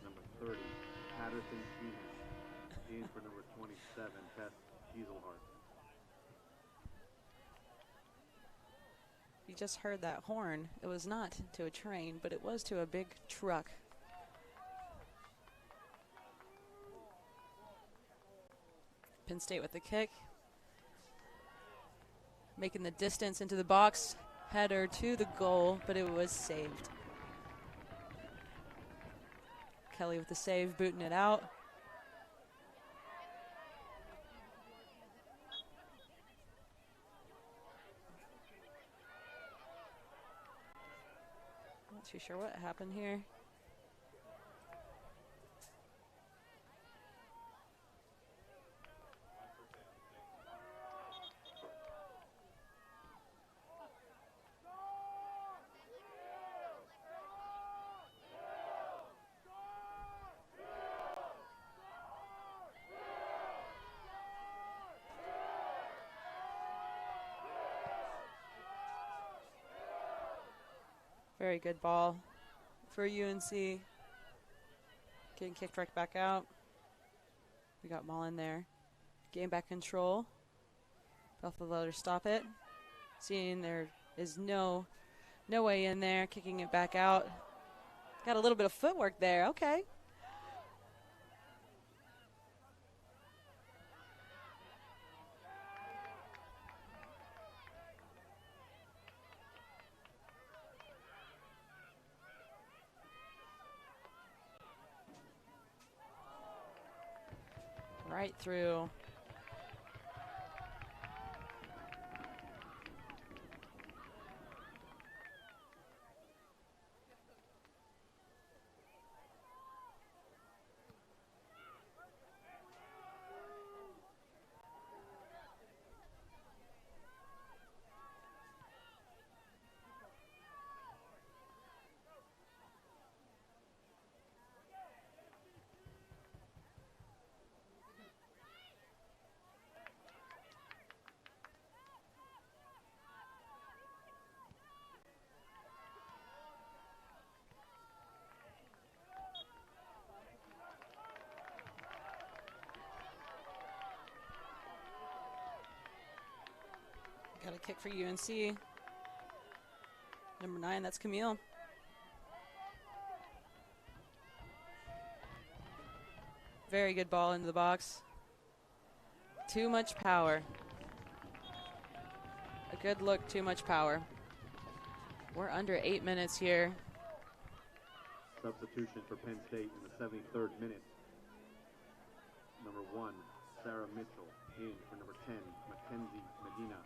Number 30, Patterson Keenan. In for number 27, Tess Gieselhart. You just heard that horn. It was not to a train, but it was to a big truck. Penn State with the kick. Making the distance into the box. Header to the goal, but it was saved. Kelly with the save, booting it out. Not too sure what happened here. Very good ball for UNC. Getting kicked right back out. We got Mullen there. Game back control. Bethel let her stop it. Seeing there is no way in there. Kicking it back out. Got a little bit of footwork there. Okay. Right through. Got a kick for UNC. Number 9, that's Camille. Very good ball into the box. Too much power. A good look, too much power. We're under 8 minutes here. Substitution for Penn State in the 73rd minute. Number 1, Sarah Mitchell. In for number 10, Mackenzie Medina.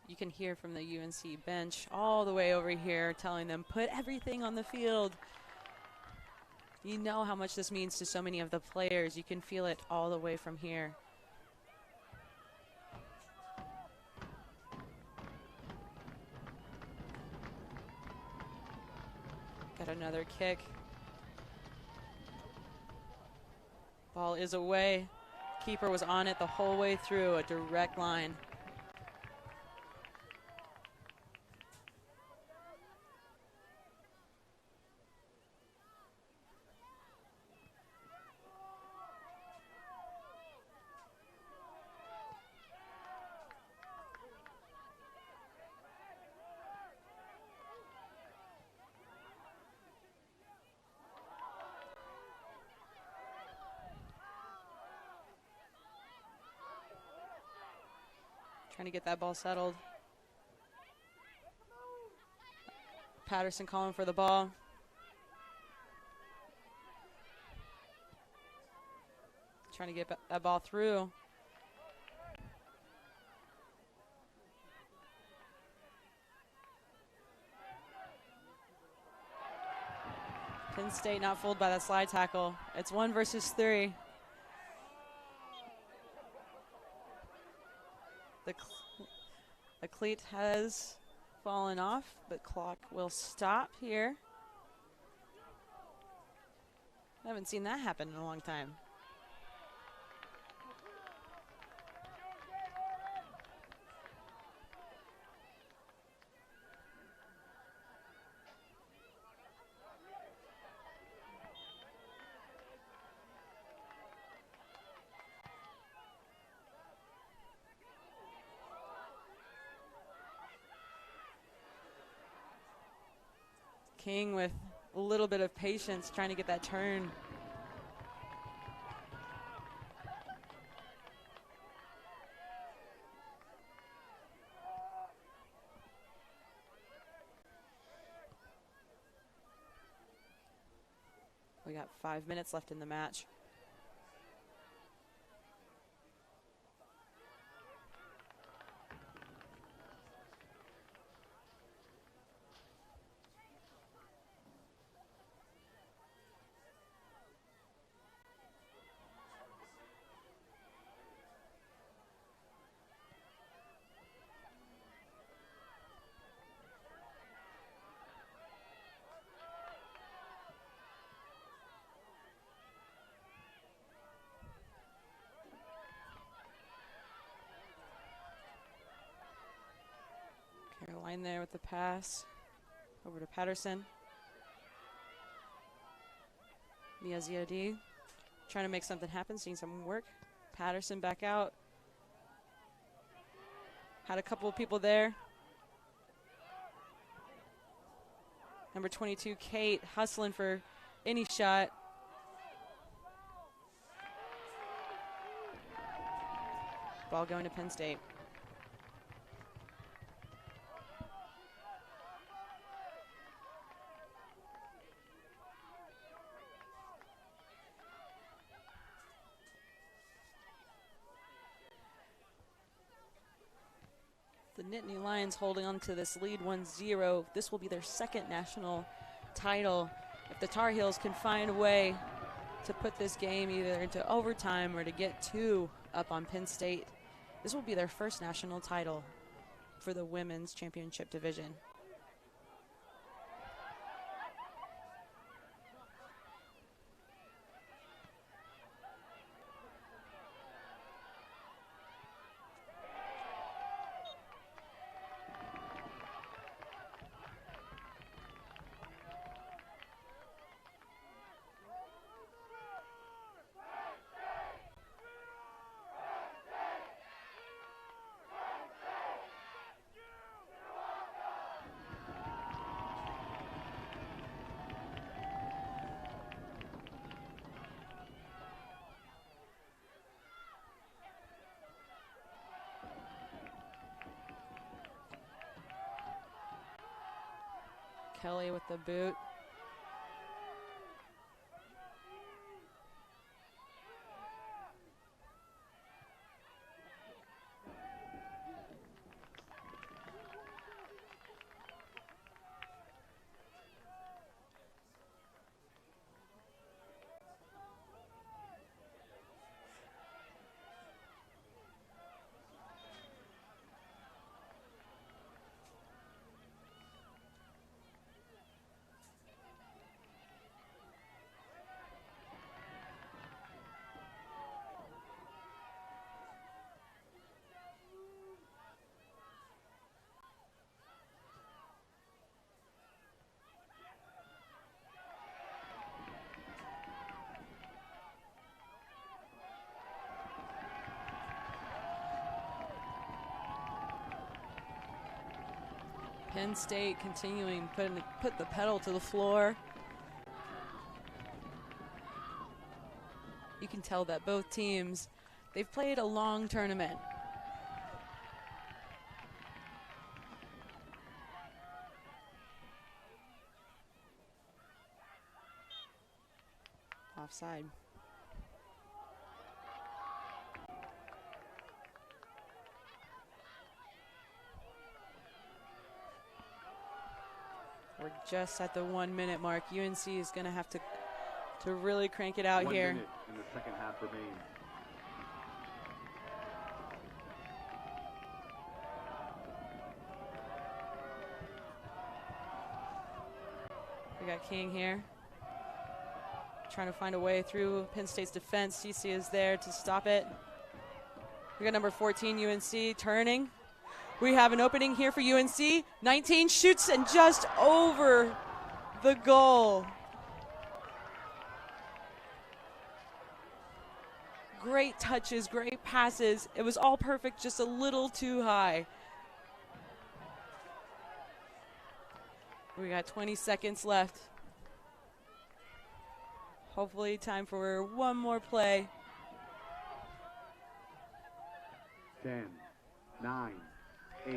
You can hear from the UNC bench all the way over here telling them, put everything on the field. You know how much this means to so many of the players. You can feel it all the way from here. Got another kick. Ball is away. Keeper was on it the whole way through, a direct line. Trying to get that ball settled. Patterson calling for the ball. Trying to get that ball through. Penn State not fooled by that slide tackle. It's 1 versus 3. The cleat has fallen off, but clock will stop here. I haven't seen that happen in a long time. King with a little bit of patience trying to get that turn. We got 5 minutes left in the match. Caroline there with the pass over to Patterson. Mia Ziadi trying to make something happen, seeing some work. Patterson back out. Had a couple of people there. Number 22, Kate, hustling for any shot. Ball going to Penn State. The Nittany Lions holding on to this lead 1-0. This will be their second national title. If the Tar Heels can find a way to put this game either into overtime or to get 2 up on Penn State, this will be their first national title for the women's championship division. Kelly with the boot. Penn State continuing put the pedal to the floor. You can tell that both teams, they've played a long tournament. Offside. We're just at the 1 minute mark. UNC is going to have to really crank it out 1 here. minute in the second half remains. We got King here, trying to find a way through Penn State's defense. CC is there to stop it. We got number 14, UNC, turning. We have an opening here for UNC. 19 shoots and just over the goal. Great touches, great passes. It was all perfect, just a little too high. We got 20 seconds left. Hopefully time for one more play. 10, 9, 8,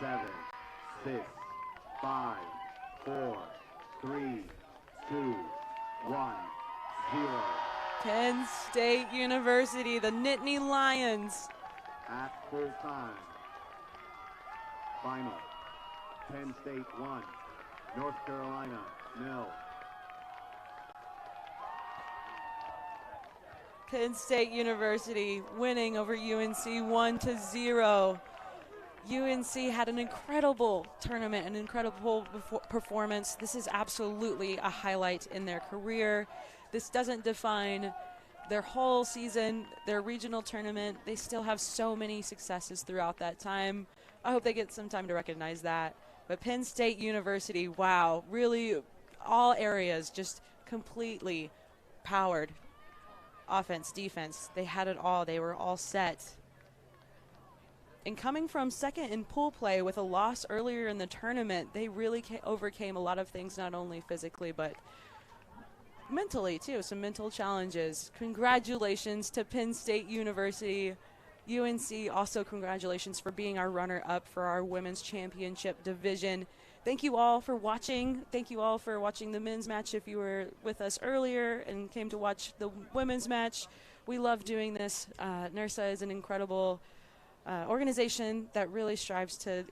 7, 6, 5, 4, 3, 2, 1, 0. Penn State University, the Nittany Lions. At full time. Final. Penn State 1, North Carolina 0. Penn State University winning over UNC 1-0. UNC had an incredible tournament, an incredible performance. This is absolutely a highlight in their career. This doesn't define their whole season, their regional tournament. They still have so many successes throughout that time. I hope they get some time to recognize that. But Penn State University, wow, really all areas just completely powered. Offense, defense, they had it all. They were all set. And coming from second in pool play with a loss earlier in the tournament, they really overcame a lot of things, not only physically, but mentally, too. Some mental challenges. Congratulations to Penn State University. UNC, also congratulations for being our runner-up for our women's championship division. Thank you all for watching. Thank you all for watching the men's match if you were with us earlier and came to watch the women's match. We love doing this. NIRSA is an incredible organization that really strives to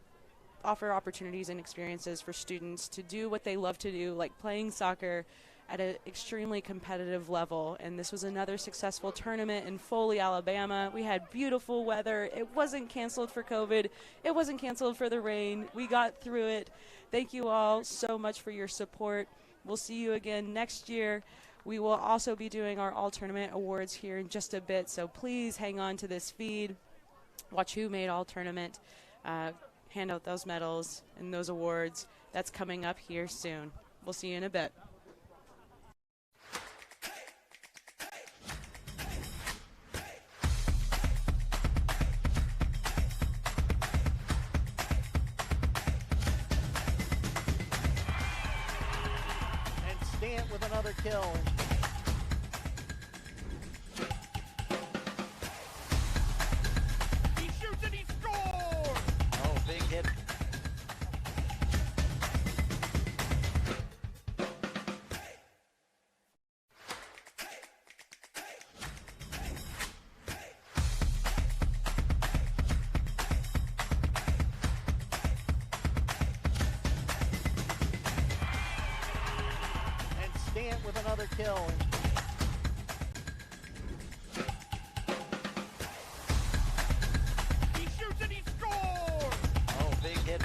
offer opportunities and experiences for students to do what they love to do, like playing soccer at an extremely competitive level. And this was another successful tournament in Foley, Alabama. We had beautiful weather. It wasn't canceled for COVID. It wasn't canceled for the rain. We got through it. Thank you all so much for your support. We'll see you again next year. We will also be doing our all-tournament awards here in just a bit, so please hang on to this feed. Watch who made all-tournament. Hand out those medals and those awards. That's coming up here soon. We'll see you in a bit. With another kill. He shoots and he scores! Oh, big hit. Stant with another kill. He shoots and he scores! Oh, big hit.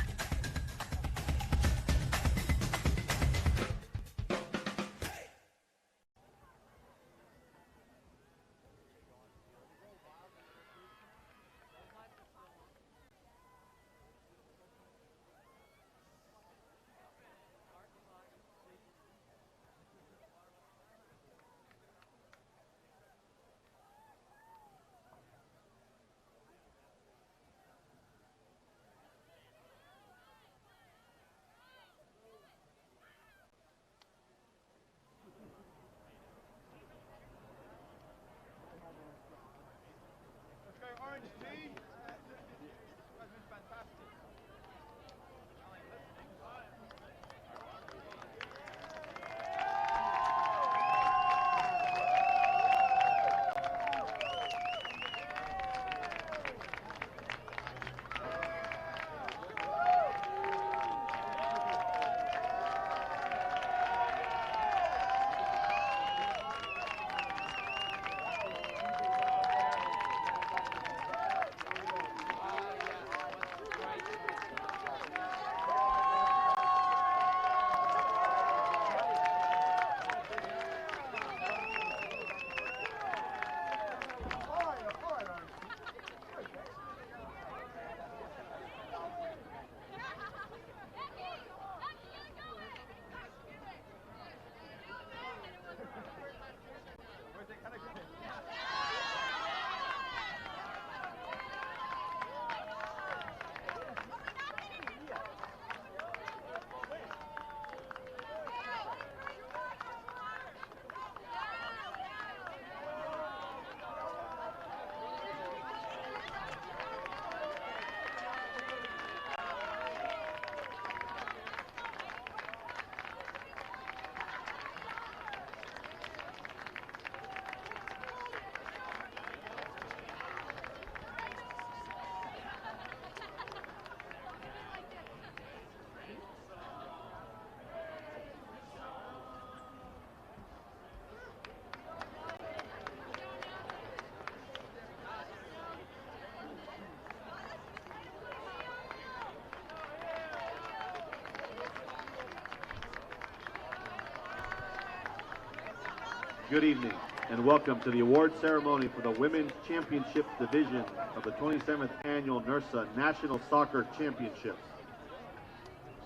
Good evening and welcome to the award ceremony for the Women's Championship Division of the 27th Annual NIRSA National Soccer Championships.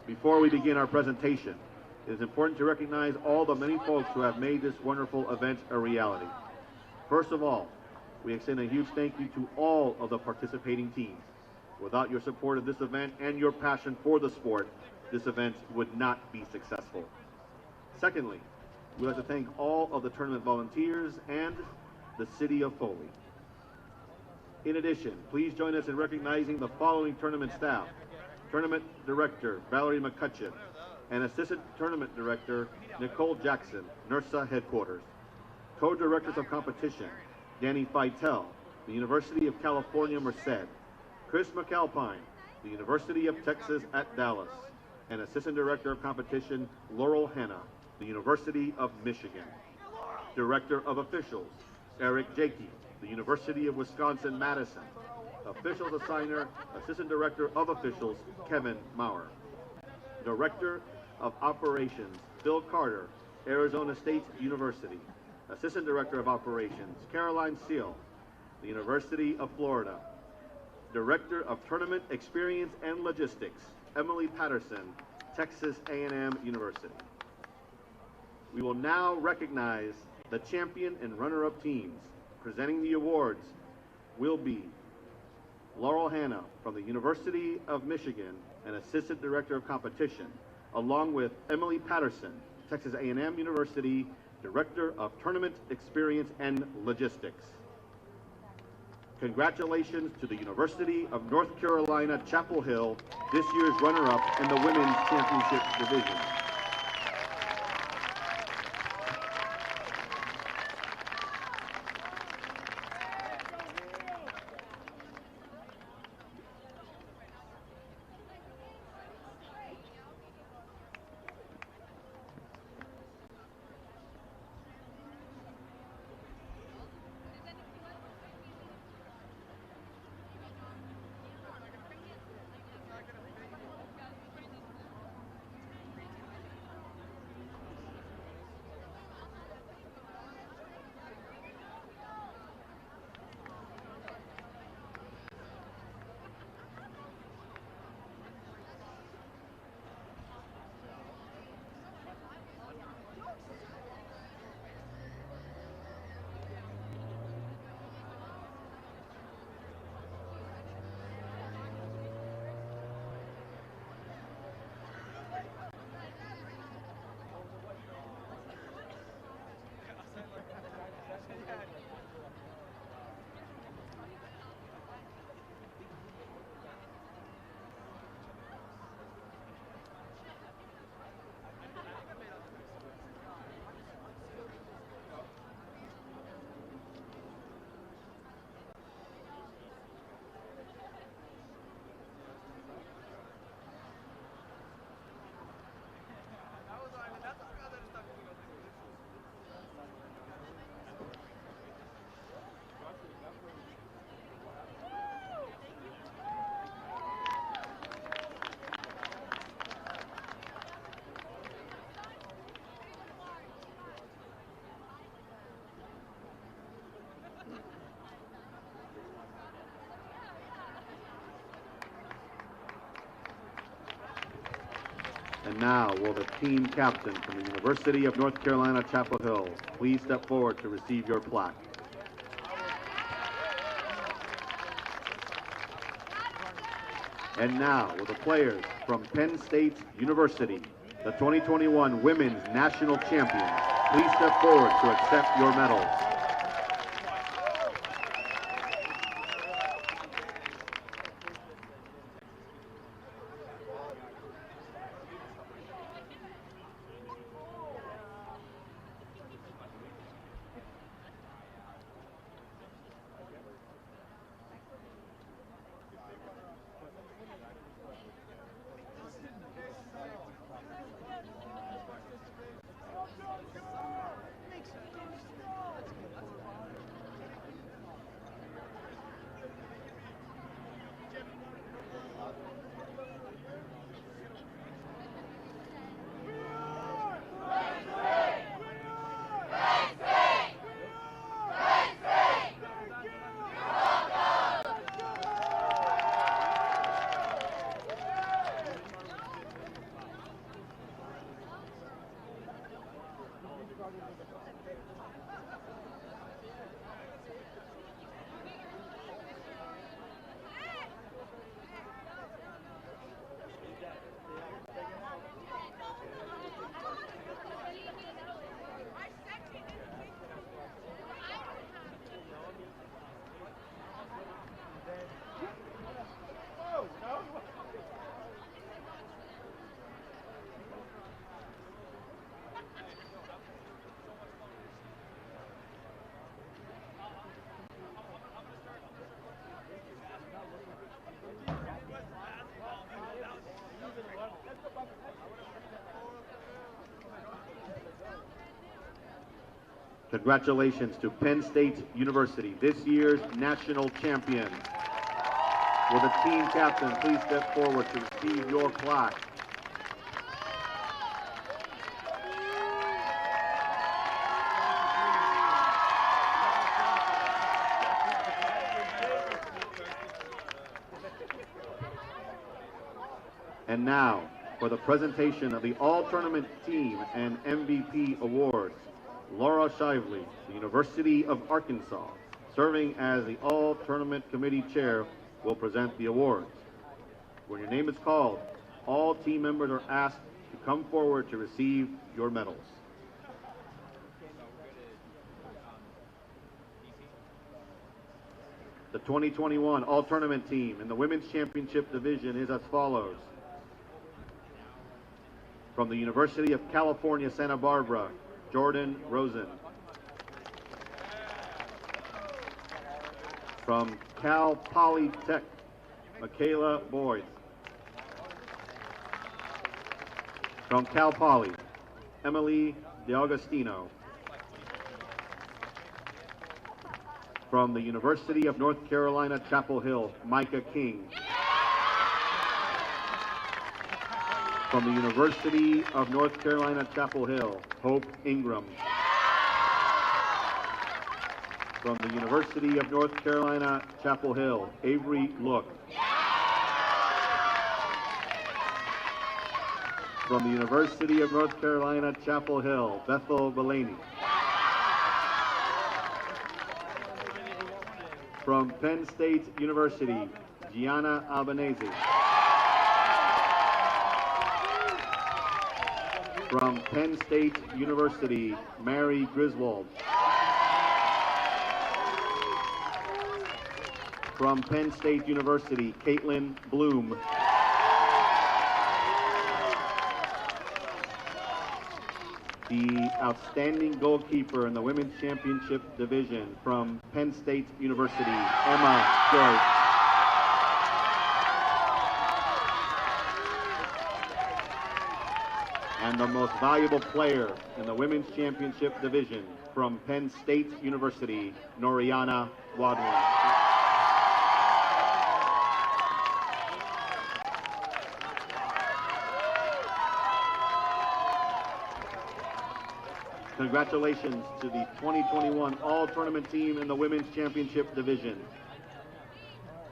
Before we begin our presentation, it is important to recognize all the many folks who have made this wonderful event a reality. First of all, we extend a huge thank you to all of the participating teams. Without your support of this event and your passion for the sport, this event would not be successful. Secondly, we'd like to thank all of the tournament volunteers and the City of Foley. In addition, please join us in recognizing the following tournament staff: Tournament Director Valerie McCutcheon and Assistant Tournament Director Nicole Jackson, NIRSA Headquarters. Co-Directors of Competition Danny Feitel, the University of California, Merced; Chris McAlpine, the University of Texas at Dallas; and Assistant Director of Competition Laurel Hanna, the University of Michigan. Director of Officials, Eric Jakey, the University of Wisconsin-Madison. Officials Assigner, Assistant Director of Officials, Kevin Maurer. Director of Operations, Phil Carter, Arizona State University. Assistant Director of Operations, Caroline Seal, the University of Florida. Director of Tournament Experience and Logistics, Emily Patterson, Texas A&M University. We will now recognize the champion and runner-up teams. Presenting the awards will be Laurel Hanna from the University of Michigan and Assistant Director of Competition, along with Emily Patterson, Texas A&M University, Director of Tournament Experience and Logistics. Congratulations to the University of North Carolina, Chapel Hill, this year's runner-up in the Women's Championship Division. Now, will the team captain from the University of North Carolina, Chapel Hill, please step forward to receive your plaque. And now, will the players from Penn State University, the 2021 Women's National Champions, please step forward to accept your medals. Congratulations to Penn State University, this year's national champion. Will the team captain please step forward to receive your plaque? And now, for the presentation of the All-Tournament Team and MVP Awards, Laura Shively, the University of Arkansas, serving as the All-Tournament Committee Chair, will present the awards. When your name is called, all team members are asked to come forward to receive your medals. The 2021 All-Tournament Team in the Women's Championship Division is as follows. From the University of California, Santa Barbara, Jordan Rosen. From Cal Polytech, Michaela Boyd. From Cal Poly, Emily DeAugustino. From the University of North Carolina, Chapel Hill, Micah King. From the University of North Carolina, Chapel Hill, Hope Ingram. From the University of North Carolina, Chapel Hill, Avery Look. From the University of North Carolina, Chapel Hill, Bethel Belaney. From Penn State University, Gianna Albanese. From Penn State University, Mary Griswold. From Penn State University, Caitlin Bloom. The outstanding goalkeeper in the Women's Championship Division from Penn State University, Emma Joyce. And the most valuable player in the Women's Championship Division from Penn State University, Noriana Wadwin. Congratulations to the 2021 All-Tournament Team in the Women's Championship Division.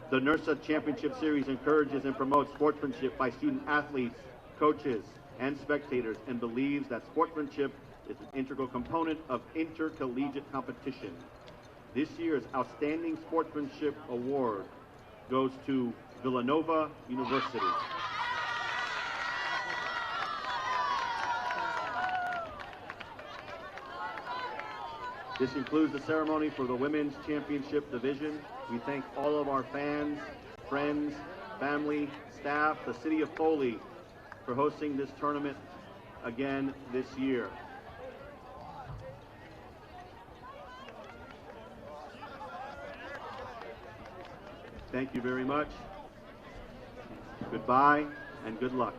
The NIRSA Championship Series encourages and promotes sportsmanship by student athletes, coaches, and spectators and believes that sportsmanship is an integral component of intercollegiate competition. This year's Outstanding Sportsmanship Award goes to Villanova University. This concludes the ceremony for the Women's Championship Division. We thank all of our fans, friends, family, staff, the City of Foley for hosting this tournament again this year. Thank you very much. Goodbye and good luck.